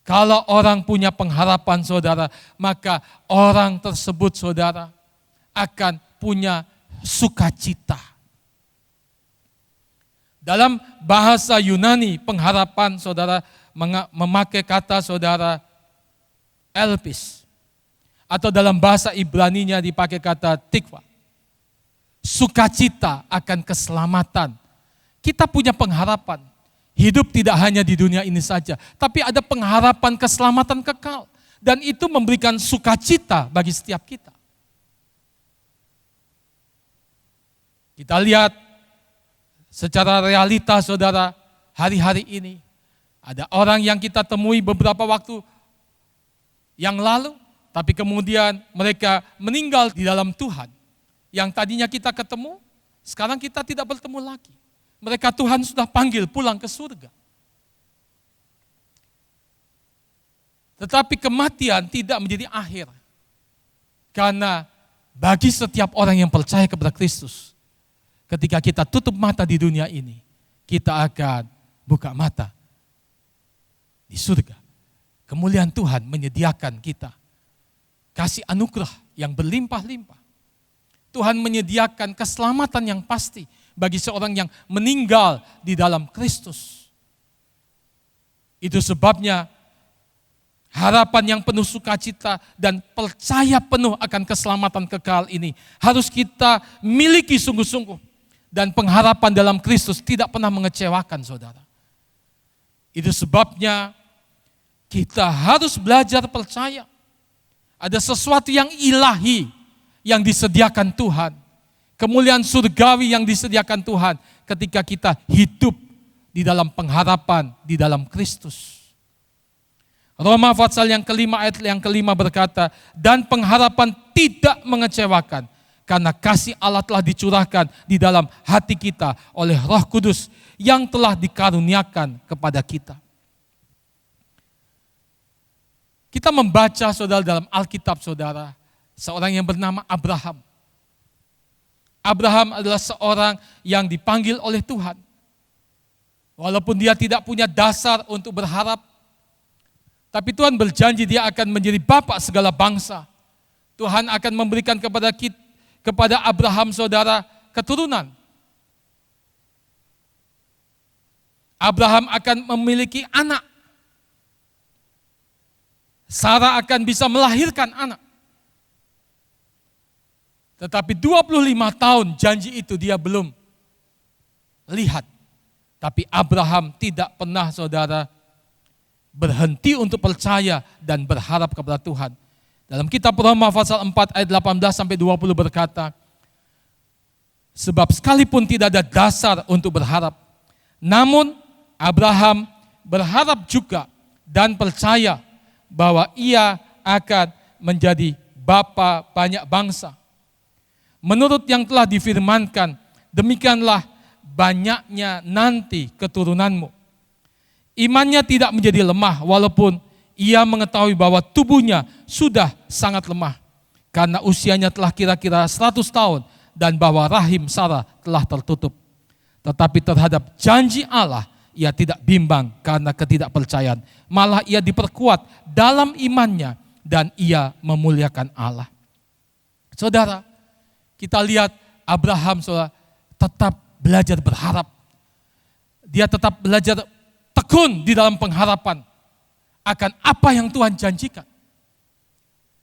Kalau orang punya pengharapan, saudara, maka orang tersebut, saudara, akan punya sukacita. Dalam bahasa Yunani, pengharapan, saudara, memakai kata, saudara, elpis. Atau dalam bahasa Ibraninya dipakai kata tikva. Sukacita akan keselamatan. Kita punya pengharapan. Hidup tidak hanya di dunia ini saja, tapi ada pengharapan keselamatan kekal. Dan itu memberikan sukacita bagi setiap kita. Kita lihat secara realita, saudara, hari-hari ini. Ada orang yang kita temui beberapa waktu yang lalu, tapi kemudian mereka meninggal di dalam Tuhan. Yang tadinya kita ketemu, sekarang kita tidak bertemu lagi. Mereka Tuhan sudah panggil pulang ke surga. Tetapi kematian tidak menjadi akhir. Karena bagi setiap orang yang percaya kepada Kristus, ketika kita tutup mata di dunia ini, kita akan buka mata di surga. Kemuliaan Tuhan menyediakan kita kasih anugerah yang berlimpah-limpah. Tuhan menyediakan keselamatan yang pasti bagi seorang yang meninggal di dalam Kristus. Itu sebabnya harapan yang penuh sukacita dan percaya penuh akan keselamatan kekal ini harus kita miliki sungguh-sungguh. Dan pengharapan dalam Kristus tidak pernah mengecewakan, saudara. Itu sebabnya kita harus belajar percaya. Ada sesuatu yang ilahi yang disediakan Tuhan. Kemuliaan surgawi yang disediakan Tuhan ketika kita hidup di dalam pengharapan di dalam Kristus. Roma pasal yang kelima ayat yang kelima berkata, dan pengharapan tidak mengecewakan karena kasih Allah telah dicurahkan di dalam hati kita oleh Roh Kudus yang telah dikaruniakan kepada kita. Kita membaca, saudara, dalam Alkitab, saudara, seorang yang bernama Abraham. Abraham adalah seorang yang dipanggil oleh Tuhan. Walaupun dia tidak punya dasar untuk berharap, tapi Tuhan berjanji dia akan menjadi bapa segala bangsa. Tuhan akan memberikan kepada Abraham, saudara, keturunan. Abraham akan memiliki anak. Sarah akan bisa melahirkan anak. Tetapi 25 tahun janji itu dia belum lihat. Tapi Abraham tidak pernah, saudara, berhenti untuk percaya dan berharap kepada Tuhan. Dalam kitab Roma pasal 4 ayat 18 sampai 20 berkata, sebab sekalipun tidak ada dasar untuk berharap, namun Abraham berharap juga dan percaya bahwa ia akan menjadi bapa banyak bangsa. Menurut yang telah difirmankan, demikianlah banyaknya nanti keturunanmu. Imannya tidak menjadi lemah walaupun ia mengetahui bahwa tubuhnya sudah sangat lemah. Karena usianya telah kira-kira 100 tahun dan bahwa rahim Sarah telah tertutup. Tetapi terhadap janji Allah, ia tidak bimbang karena ketidakpercayaan. Malah ia diperkuat dalam imannya dan ia memuliakan Allah. Saudara, kita lihat Abraham saudara, tetap belajar berharap. Dia tetap belajar tekun di dalam pengharapan akan apa yang Tuhan janjikan.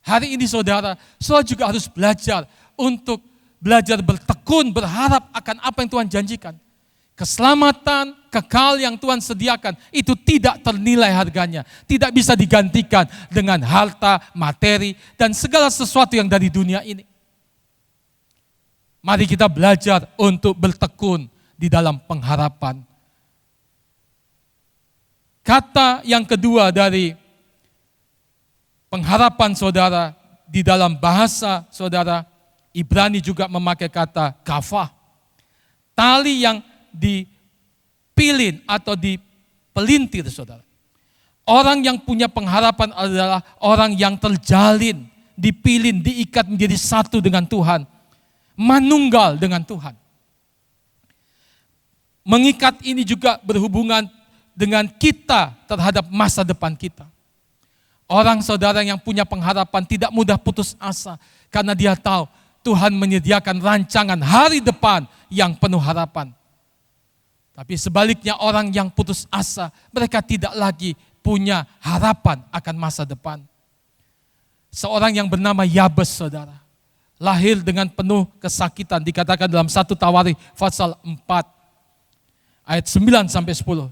Hari ini saudara juga harus belajar untuk belajar bertekun, berharap akan apa yang Tuhan janjikan. Keselamatan, kekal yang Tuhan sediakan, itu tidak ternilai harganya. Tidak bisa digantikan dengan harta, materi, dan segala sesuatu yang dari dunia ini. Mari kita belajar untuk bertekun di dalam pengharapan. Kata yang kedua dari pengharapan saudara, di dalam bahasa saudara, Ibrani juga memakai kata kafah. Tali yang dipilin atau dipelintir saudara. Orang yang punya pengharapan adalah orang yang terjalin, dipilin, diikat menjadi satu dengan Tuhan. Manunggal dengan Tuhan. Mengikat ini juga berhubungan dengan kita terhadap masa depan kita. Orang saudara yang punya pengharapan tidak mudah putus asa karena dia tahu Tuhan menyediakan rancangan hari depan yang penuh harapan. Tapi sebaliknya orang yang putus asa, mereka tidak lagi punya harapan akan masa depan. Seorang yang bernama Yabes saudara, lahir dengan penuh kesakitan, dikatakan dalam 1 Tawarikh pasal 4 ayat 9 sampai 10.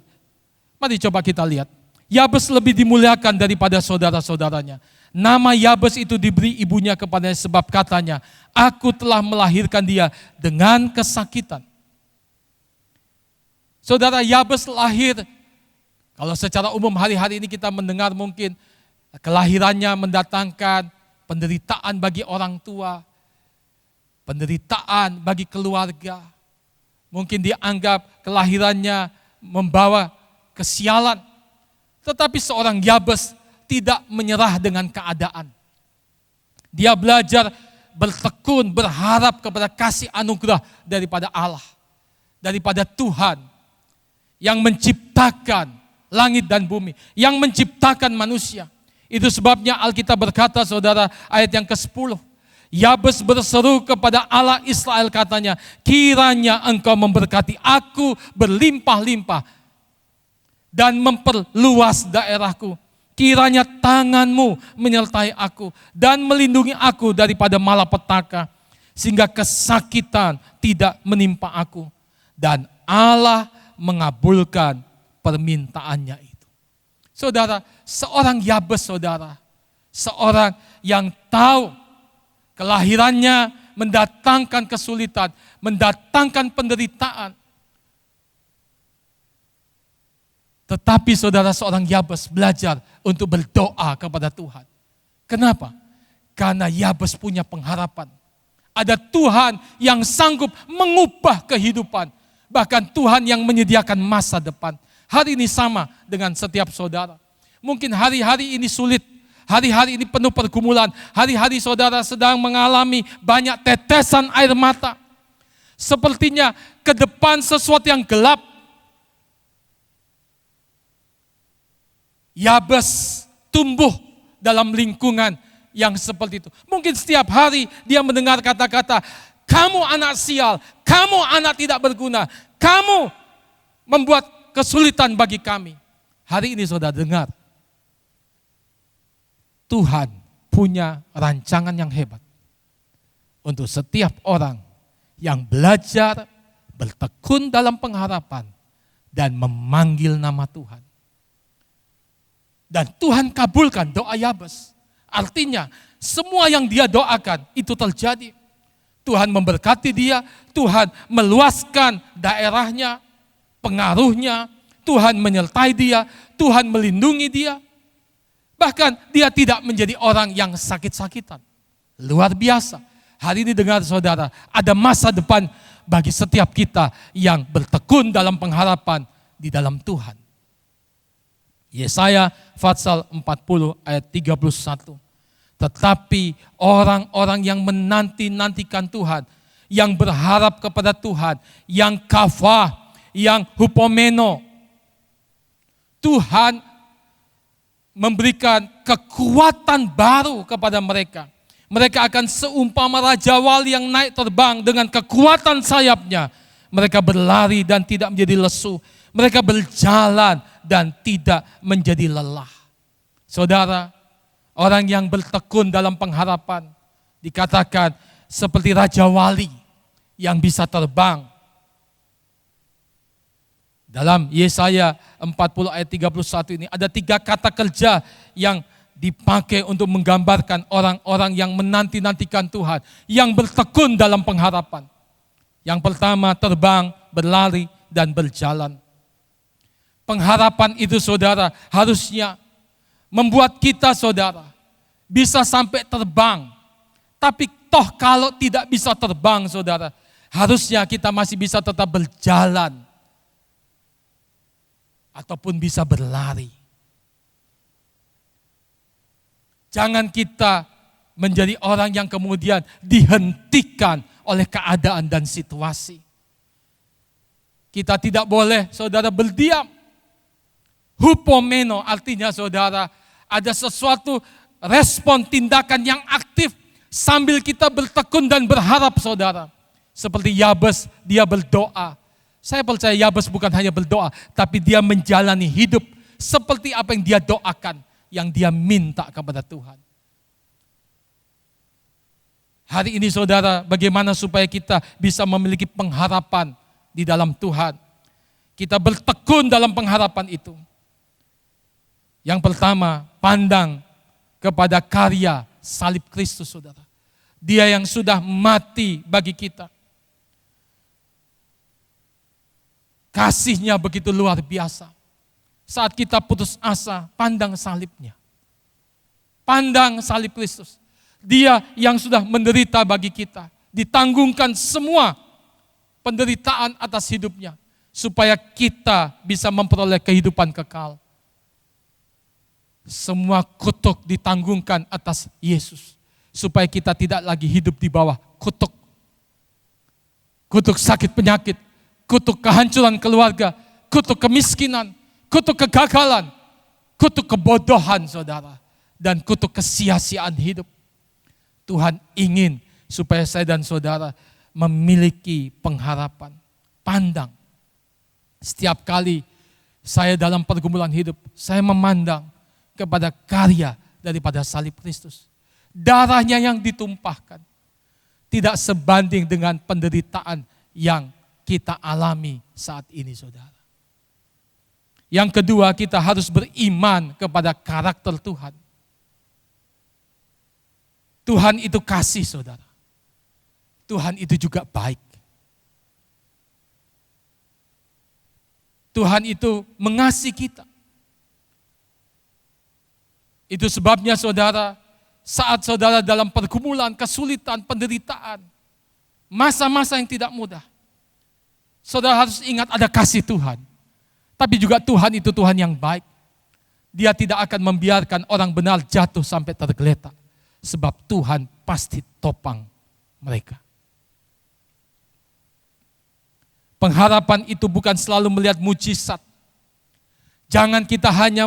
Mari coba kita lihat. Yabes lebih dimuliakan daripada saudara-saudaranya. Nama Yabes itu diberi ibunya kepadanya sebab katanya, aku telah melahirkan dia dengan kesakitan. Saudara, Yabes lahir, kalau secara umum hari-hari ini kita mendengar mungkin kelahirannya mendatangkan penderitaan bagi orang tua, penderitaan bagi keluarga. Mungkin dianggap kelahirannya membawa kesialan. Tetapi seorang Yabes tidak menyerah dengan keadaan. Dia belajar bertekun, berharap kepada kasih anugerah daripada Allah, daripada Tuhan yang menciptakan langit dan bumi, yang menciptakan manusia. Itu sebabnya Alkitab berkata saudara, ayat yang ke-10, Yabes berseru kepada Allah Israel katanya, kiranya engkau memberkati aku berlimpah-limpah dan memperluas daerahku. Kiranya tanganmu menyertai aku dan melindungi aku daripada malapetaka, sehingga kesakitan tidak menimpa aku. Dan Allah mengabulkan permintaannya itu. Saudara, seorang Yabes saudara, seorang yang tahu kelahirannya mendatangkan kesulitan, mendatangkan penderitaan. Tetapi saudara, seorang Yabes belajar untuk berdoa kepada Tuhan. Kenapa? Karena Yabes punya pengharapan. Ada Tuhan yang sanggup mengubah kehidupan. Bahkan Tuhan yang menyediakan masa depan. Hari ini sama dengan setiap saudara. Mungkin hari-hari ini sulit. Hari-hari ini penuh pergumulan. Hari-hari saudara sedang mengalami banyak tetesan air mata. Sepertinya ke depan sesuatu yang gelap. Yabes tumbuh dalam lingkungan yang seperti itu. Mungkin setiap hari dia mendengar kata-kata, kamu anak sial, kamu anak tidak berguna, kamu membuat kesulitan bagi kami. Hari ini saudara dengar, Tuhan punya rancangan yang hebat untuk setiap orang yang belajar bertekun dalam pengharapan dan memanggil nama Tuhan. Dan Tuhan kabulkan doa Yabes. Artinya semua yang dia doakan itu terjadi. Tuhan memberkati dia, Tuhan meluaskan daerahnya, pengaruhnya, Tuhan menyertai dia, Tuhan melindungi dia. Bahkan dia tidak menjadi orang yang sakit-sakitan. Luar biasa. Hari ini dengar saudara, ada masa depan bagi setiap kita yang bertekun dalam pengharapan di dalam Tuhan. Yesaya pasal 40 ayat 31. Tetapi orang-orang yang menanti-nantikan Tuhan, yang berharap kepada Tuhan, yang kafah, yang hupomeno, Tuhan memberikan kekuatan baru kepada mereka. Mereka akan seumpama Raja Wali yang naik terbang dengan kekuatan sayapnya. Mereka berlari dan tidak menjadi lesu. Mereka berjalan dan tidak menjadi lelah. Saudara, orang yang bertekun dalam pengharapan dikatakan seperti Raja Wali yang bisa terbang. Dalam Yesaya 40 ayat 31 ini ada 3 kata kerja yang dipakai untuk menggambarkan orang-orang yang menanti-nantikan Tuhan, yang bertekun dalam pengharapan. Yang pertama, terbang, berlari, dan berjalan. Pengharapan itu saudara harusnya membuat kita saudara bisa sampai terbang. Tapi toh kalau tidak bisa terbang saudara, harusnya kita masih bisa tetap berjalan. Ataupun bisa berlari. Jangan kita menjadi orang yang kemudian dihentikan oleh keadaan dan situasi. Kita tidak boleh saudara berdiam. Hupomeno artinya saudara ada sesuatu respon tindakan yang aktif sambil kita bertekun dan berharap saudara. Seperti Yabes, dia berdoa. Saya percaya Yabes bukan hanya berdoa, tapi dia menjalani hidup seperti apa yang dia doakan, yang dia minta kepada Tuhan. Hari ini saudara, bagaimana supaya kita bisa memiliki pengharapan di dalam Tuhan. Kita bertekun dalam pengharapan itu. Yang pertama, pandang kepada karya salib Kristus saudara. Dia yang sudah mati bagi kita. Kasihnya begitu luar biasa. Saat kita putus asa, pandang salibnya. Pandang salib Kristus. Dia yang sudah menderita bagi kita. Ditanggungkan semua penderitaan atas hidupnya. Supaya kita bisa memperoleh kehidupan kekal. Semua kutuk ditanggungkan atas Yesus. Supaya kita tidak lagi hidup di bawah kutuk. Kutuk sakit penyakit. Kutuk kehancuran keluarga, kutuk kemiskinan, kutuk kegagalan, kutuk kebodohan saudara, dan kutuk kesia-siaan hidup. Tuhan ingin supaya saya dan saudara memiliki pengharapan. Pandang. Setiap kali saya dalam pergumulan hidup, saya memandang kepada karya daripada salib Kristus. Darahnya yang ditumpahkan tidak sebanding dengan penderitaan yang kita alami saat ini saudara. Yang kedua, kita harus beriman kepada karakter Tuhan. Tuhan itu kasih saudara. Tuhan itu juga baik. Tuhan itu mengasihi kita. Itu sebabnya saudara, saat saudara dalam pergumulan, kesulitan, penderitaan, masa-masa yang tidak mudah, saudara harus ingat ada kasih Tuhan. Tapi juga Tuhan itu Tuhan yang baik. Dia tidak akan membiarkan orang benar jatuh sampai tergeletak. Sebab Tuhan pasti topang mereka. Pengharapan itu bukan selalu melihat mujizat. Jangan kita hanya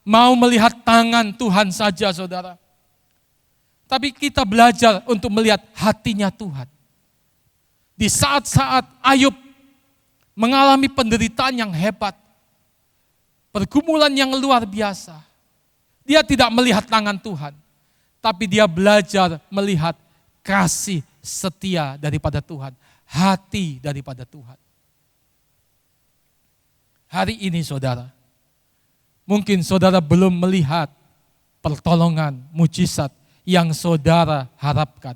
mau melihat tangan Tuhan saja saudara. Tapi kita belajar untuk melihat hatinya Tuhan. Di saat-saat Ayub mengalami penderitaan yang hebat, pergumulan yang luar biasa, dia tidak melihat tangan Tuhan, tapi dia belajar melihat kasih setia daripada Tuhan, hati daripada Tuhan. Hari ini saudara, mungkin saudara belum melihat pertolongan, mujizat yang saudara harapkan.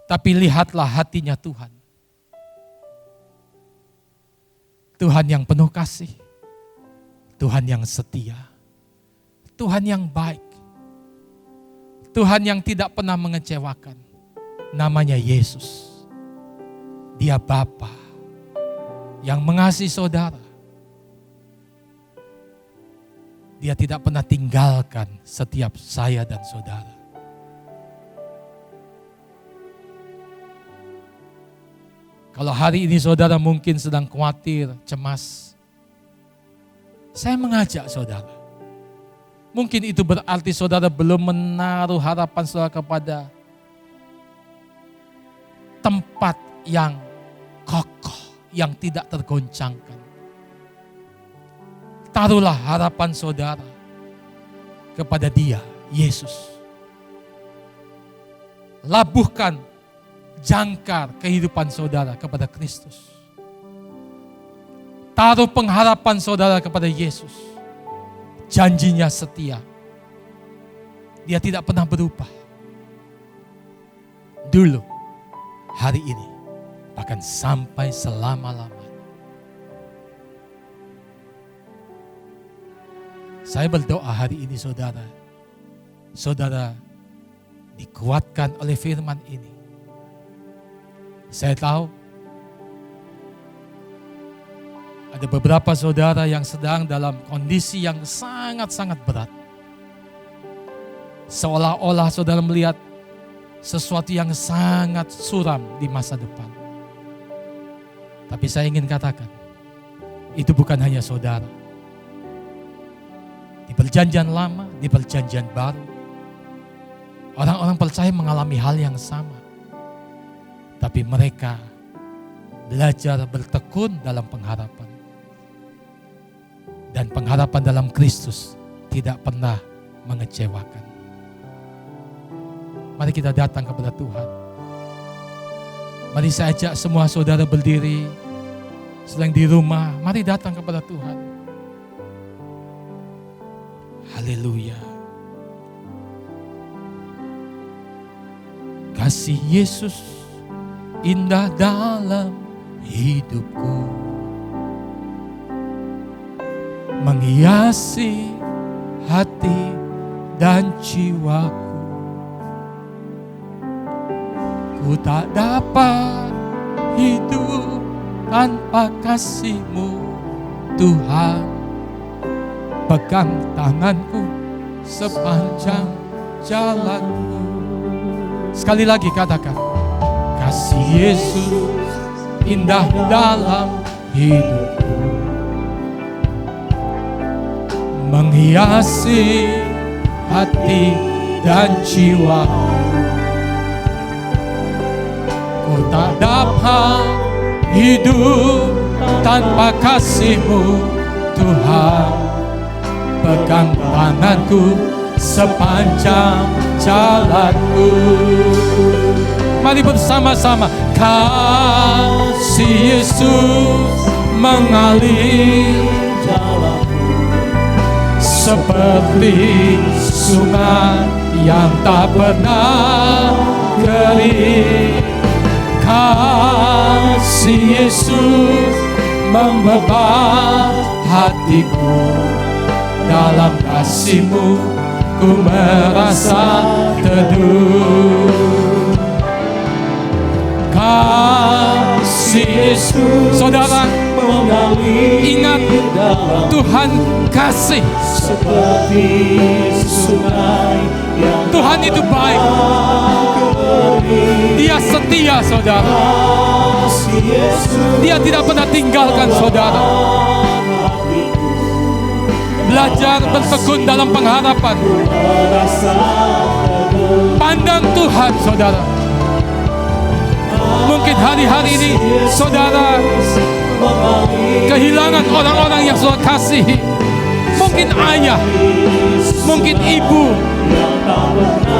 Tapi lihatlah hatinya Tuhan. Tuhan yang penuh kasih. Tuhan yang setia. Tuhan yang baik. Tuhan yang tidak pernah mengecewakan. Namanya Yesus. Dia Bapa yang mengasihi saudara. Dia tidak pernah tinggalkan setiap saya dan saudara. Kalau hari ini saudara mungkin sedang khawatir, cemas. Saya mengajak saudara. Mungkin itu berarti saudara belum menaruh harapan saudara kepada tempat yang kokoh, yang tidak tergoncangkan. Taruhlah harapan saudara kepada Dia, Yesus. Labuhkan jangkar kehidupan saudara kepada Kristus. Taruh pengharapan saudara kepada Yesus. Janjinya setia. Dia tidak pernah berubah. Dulu, hari ini, bahkan sampai selama-lamanya. Saya berdoa hari ini saudara. Saudara dikuatkan oleh firman ini. Saya tahu ada beberapa saudara yang sedang dalam kondisi yang sangat-sangat berat. Seolah-olah saudara melihat sesuatu yang sangat suram di masa depan. Tapi saya ingin katakan, itu bukan hanya saudara. Di perjanjian lama, di perjanjian baru, orang-orang percaya mengalami hal yang sama. Tapi mereka belajar bertekun dalam pengharapan. Dan pengharapan dalam Kristus tidak pernah mengecewakan. Mari kita datang kepada Tuhan. Mari saya ajak semua saudara berdiri. Sedang di rumah, mari datang kepada Tuhan. Haleluya. Kasih Yesus indah dalam hidupku, menghiasi hati dan jiwaku. Ku tak dapat hidup tanpa kasih-Mu, Tuhan. Pegang tanganku sepanjang jalanku. Sekali lagi katakan, kasih Yesus indah dalam hidupku, menghiasi hati dan jiwa. Ku tak dapat hidup tanpa kasih-Mu, Tuhan. Pegang tanganku sepanjang jalanku. Mari bersama-sama. Kasih Yesus mengalir dalamku, seperti sungai yang tak pernah kering. Kasih Yesus membebat hatiku. Dalam kasih-Mu ku merasa teduh. Kasih Yesus, saudara, ingat Tuhan kasih. Seperti sungai yang Tuhan itu baik. Dia setia, saudara. Dia tidak pernah tinggalkan saudara. Belajar bertekun dalam pengharapan. Pandang Tuhan, saudara. Mungkin hari-hari ini saudara kehilangan orang-orang yang saudara kasihi. Mungkin ayah, mungkin ibu,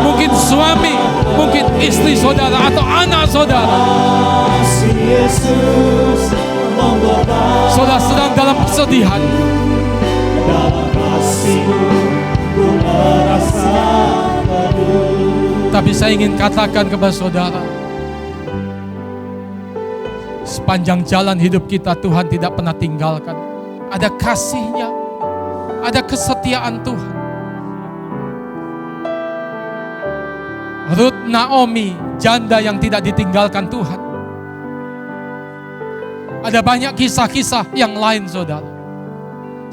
mungkin suami, mungkin istri saudara atau anak saudara. Saudara sedang dalam kesedihan. Tapi saya ingin katakan kepada saudara, sepanjang jalan hidup kita Tuhan tidak pernah tinggalkan. Ada kasih-Nya, ada kesetiaan Tuhan. Ruth Naomi, janda yang tidak ditinggalkan Tuhan. Ada banyak kisah-kisah yang lain, saudara.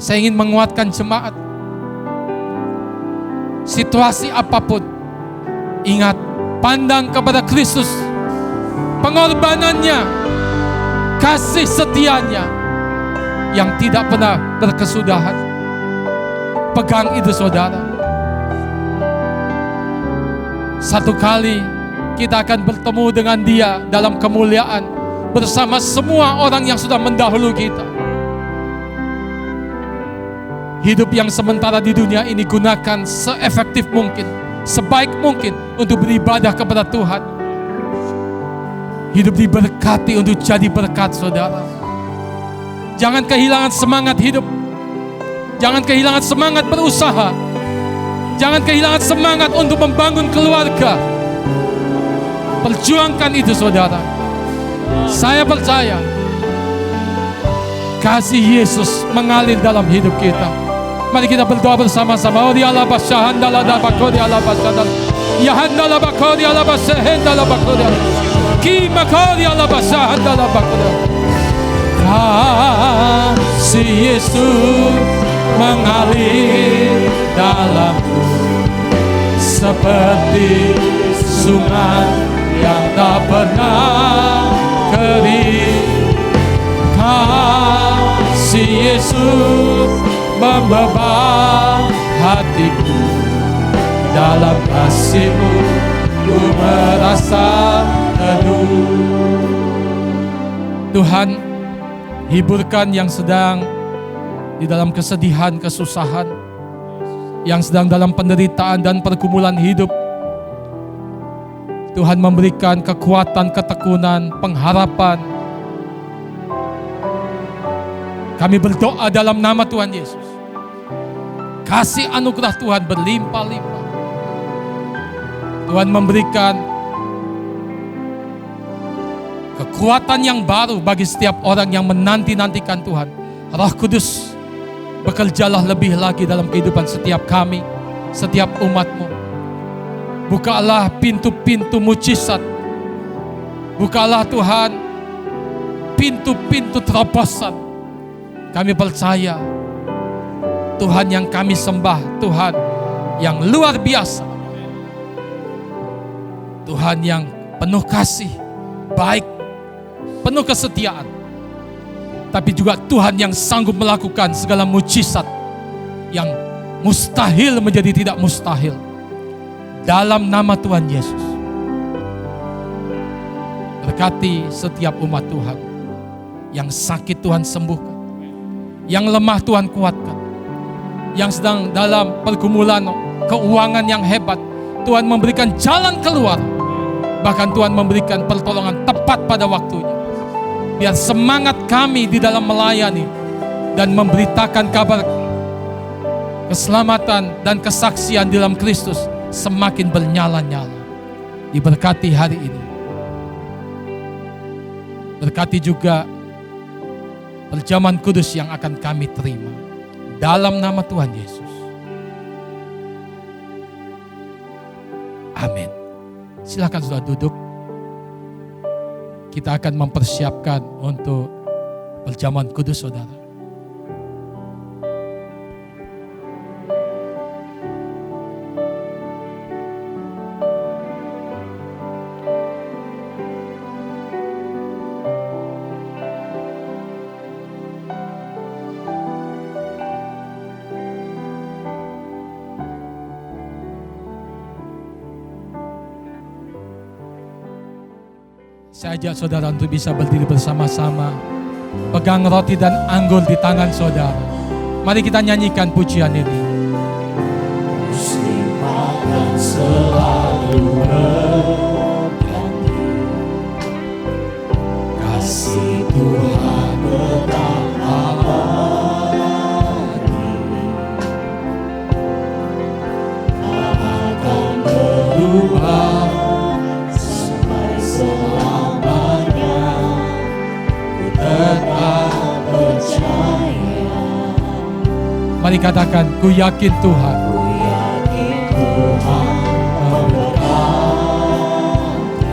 Saya ingin menguatkan jemaat. Situasi apapun, ingat, pandang kepada Kristus. Pengorbanannya, kasih setianya yang tidak pernah berkesudahan. pegang itu saudara. Satu kali kita akan bertemu dengan Dia dalam kemuliaan bersama semua orang yang sudah mendahului kita. Hidup yang sementara di dunia ini gunakan seefektif mungkin, sebaik mungkin untuk beribadah kepada Tuhan. Hidup diberkati untuk jadi berkat saudara. Jangan kehilangan semangat hidup. Jangan kehilangan semangat berusaha. Jangan kehilangan semangat untuk membangun keluarga. Perjuangkan itu saudara. Saya percaya kasih Yesus mengalir dalam hidup kita. Mari kita berdoa bersama-sama. Oh dia Allah basyahandala dabakodi Allah basyadal. Yahandala bakodi Allah basyahendala bakodi. Ki makodi Allah basyahandala bakodi. Kasih Yesus mengalir dalamku seperti sungai yang tak pernah kering. Kasih Yesus membebas hatiku, dalam kasih-Mu ku merasa teduh. Tuhan, hiburkan yang sedang di dalam kesedihan, kesusahan, yang sedang dalam penderitaan dan pergumulan hidup. Tuhan memberikan kekuatan, ketekunan, pengharapan. Kami berdoa dalam nama Tuhan Yesus. Kasih anugerah Tuhan berlimpah-limpah. Tuhan memberikan kekuatan yang baru bagi setiap orang yang menanti-nantikan Tuhan. Roh Kudus, bekerjalah lebih lagi dalam kehidupan setiap kami, setiap umat-Mu. Bukalah pintu-pintu mujizat. Bukalah Tuhan pintu-pintu terobosan. Kami percaya Tuhan yang kami sembah, Tuhan yang luar biasa. Tuhan yang penuh kasih, baik, penuh kesetiaan. Tapi juga Tuhan yang sanggup melakukan segala mujizat yang mustahil menjadi tidak mustahil. Dalam nama Tuhan Yesus, berkati setiap umat Tuhan. Yang sakit Tuhan sembuhkan, yang lemah Tuhan kuatkan, yang sedang dalam pergumulan keuangan yang hebat, Tuhan memberikan jalan keluar. Bahkan Tuhan memberikan pertolongan tepat pada waktunya. Biar semangat kami di dalam melayani dan memberitakan kabar keselamatan dan kesaksian di dalam Kristus semakin bernyala-nyala. Diberkati hari ini. Berkati juga perjamuan kudus yang akan kami terima. Dalam nama Tuhan Yesus. Amin. Silakan sudah duduk. Kita akan mempersiapkan untuk perjamuan kudus saudara. Saya ajak saudara untuk bisa berdiri bersama-sama. Pegang roti dan anggur di tangan saudara. Mari kita nyanyikan pujian ini. Simpanan selalu berganti, kasih Tuhan tetap abadi, tak akan berubah sampai selamanya. Ku tetap percaya. Mari katakan, ku yakin Tuhan. Tuhan memberkati,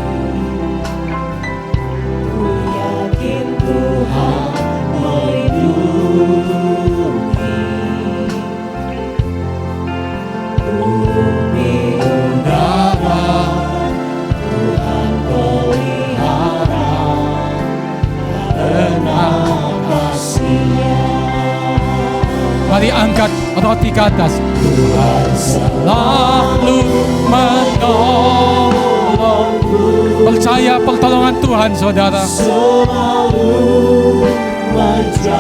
ku yakin Tuhan melindungi, bumi udara Tuhan pelihara, karena kasih-Nya. Mari angkat roti hati ke atas. Tuhan selalu menolongku. Percaya pertolongan Tuhan, saudara. Selalu menjagaku.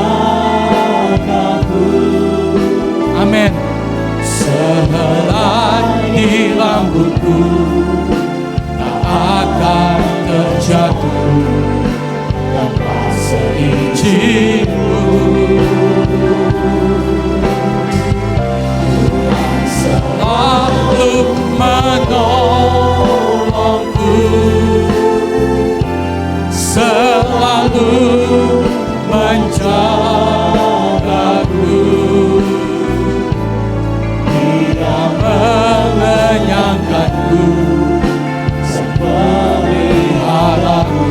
Amin. Sehelai di rambutku tak akan terjatuh tanpa seizinku. Tuhan selalu menolongku, selalu menjagaku. Dia mengenyangkanku, Sang Peliharaku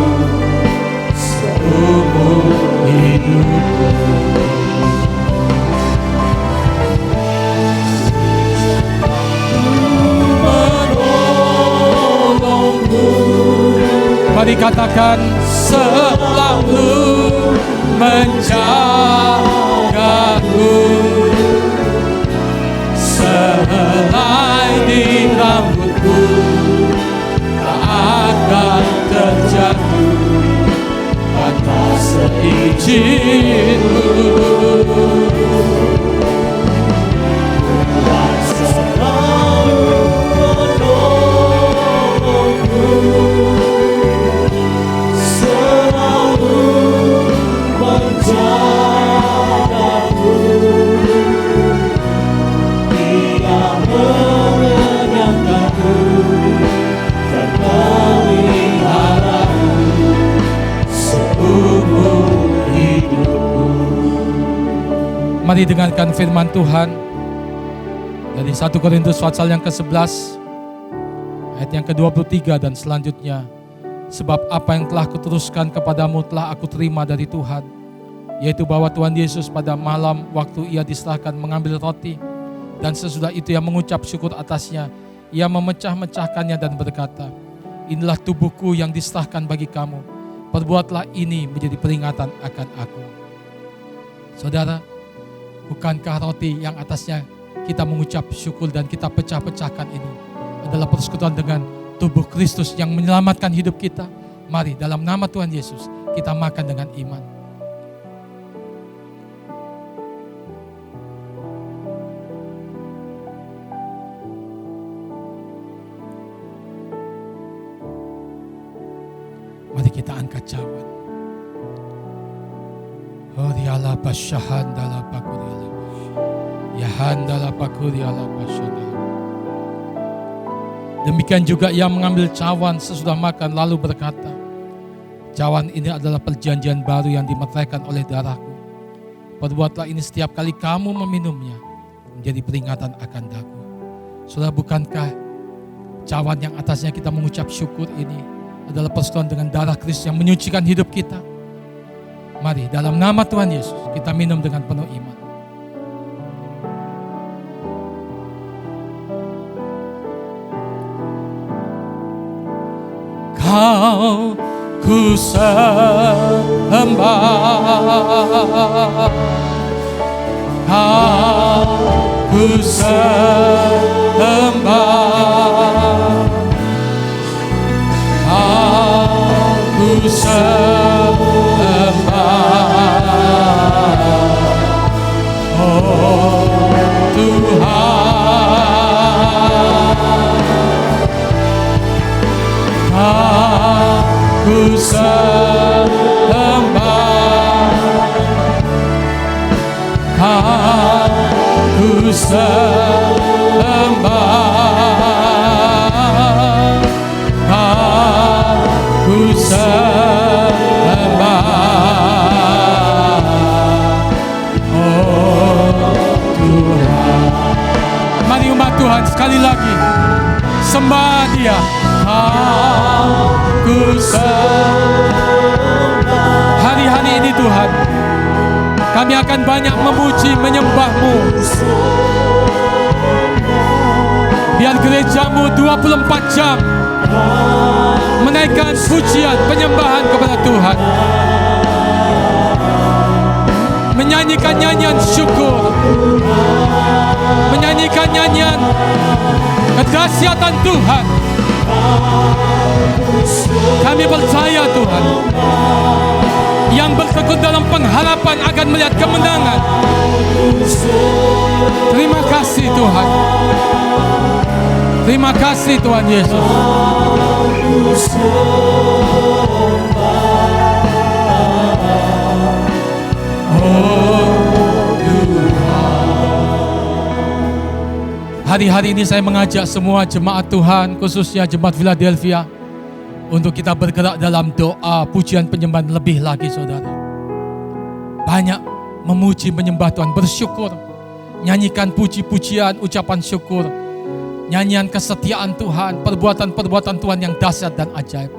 seumur hidupku. Menolongku. Mari katakan, selalu menjagaku. Sehelai di rambutku tak akan terjatuh tanpa seizinku. Tuhan selalu menolongku, selalu menjagaku. Dia mengenyangkanku dan meliharaku seumur hidupku. Mari dengarkan firman Tuhan dari 1 Korintus pasal yang ke-11 ayat yang ke-23 dan selanjutnya. Sebab apa yang telah kuteruskan kepadamu telah aku terima dari Tuhan, yaitu bahwa Tuhan Yesus pada malam waktu ia diserahkan mengambil roti, dan sesudah itu ia mengucap syukur atasnya, ia memecah-mecahkannya dan berkata, inilah tubuhku yang diserahkan bagi kamu, perbuatlah ini menjadi peringatan akan aku. Saudara, bukankah roti yang atasnya kita mengucap syukur dan kita pecah-pecahkan ini adalah persekutuan dengan tubuh Kristus yang menyelamatkan hidup kita? Mari dalam nama Tuhan Yesus kita makan dengan iman. Mari kita angkat cawan. Horiala pasyahandala pakuriala yahandala pakuriala pasyahandala. Demikian juga ia mengambil cawan sesudah makan lalu berkata, cawan ini adalah perjanjian baru yang dimeteraikan oleh darahku. Perbuatlah ini setiap kali kamu meminumnya menjadi peringatan akan daku. Saudara, bukankah cawan yang atasnya kita mengucap syukur ini adalah persekutuan dengan darah Kristus yang menyucikan hidup kita? Mari dalam nama Tuhan Yesus kita minum dengan penuh iman. Kau ku sembah, Kau ku sembah, Kau ku sembah, oh Tuhan. Aku sembah, aku sembah, aku sembah, oh Tuhan. Mari umat Tuhan sekali lagi sembah Dia. Aku sembah. Hari-hari ini Tuhan, kami akan banyak memuji, menyembah-Mu. Biar gerejamu 24 jam menaikkan pujian, penyembahan kepada Tuhan, menyanyikan nyanyian syukur, menyanyikan nyanyian kedahsyatan Tuhan. Kami percaya Tuhan, yang bertekun dalam pengharapan akan melihat kemenangan. Terima kasih Tuhan. Terima kasih Tuhan Yesus. Hari-hari ini saya mengajak semua jemaat Tuhan, khususnya jemaat Philadelphia, untuk kita bergerak dalam doa, pujian, penyembahan lebih lagi saudara. Banyak memuji, menyembah Tuhan, bersyukur, nyanyikan puji-pujian, ucapan syukur, nyanyian kesetiaan Tuhan, perbuatan-perbuatan Tuhan yang dahsyat dan ajaib.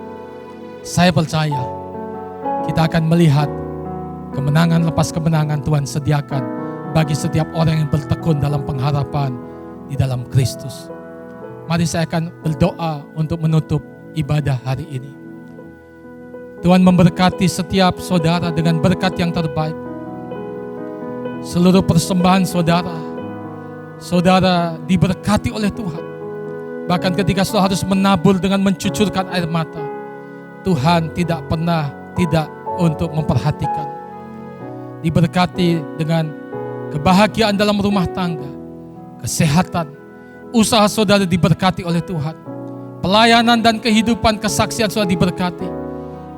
Saya percaya kita akan melihat kemenangan lepas kemenangan Tuhan sediakan bagi setiap orang yang bertekun dalam pengharapan di dalam Kristus. Mari saya akan berdoa untuk menutup ibadah hari ini. Tuhan memberkati setiap saudara dengan berkat yang terbaik. Seluruh persembahan saudara diberkati oleh Tuhan. Bahkan ketika saudara harus menabur dengan mencucurkan air mata, Tuhan tidak pernah tidak untuk memperhatikan. Diberkati dengan kebahagiaan dalam rumah tangga, kesehatan, usaha saudara diberkati oleh Tuhan. Pelayanan dan kehidupan kesaksian saudara diberkati.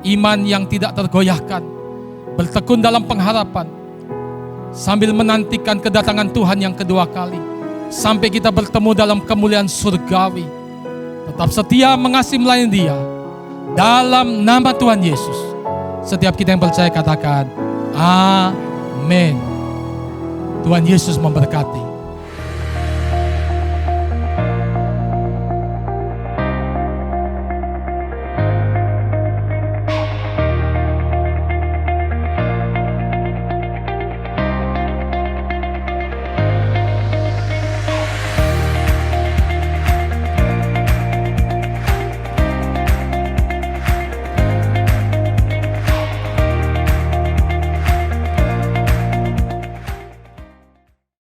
Iman yang tidak tergoyahkan, bertekun dalam pengharapan, sambil menantikan kedatangan Tuhan yang kedua kali, sampai kita bertemu dalam kemuliaan surgawi. Tetap setia mengasihi melayani Dia. Dalam nama Tuhan Yesus, setiap kita yang percaya katakan, Amin. Tuhan Yesus memberkati.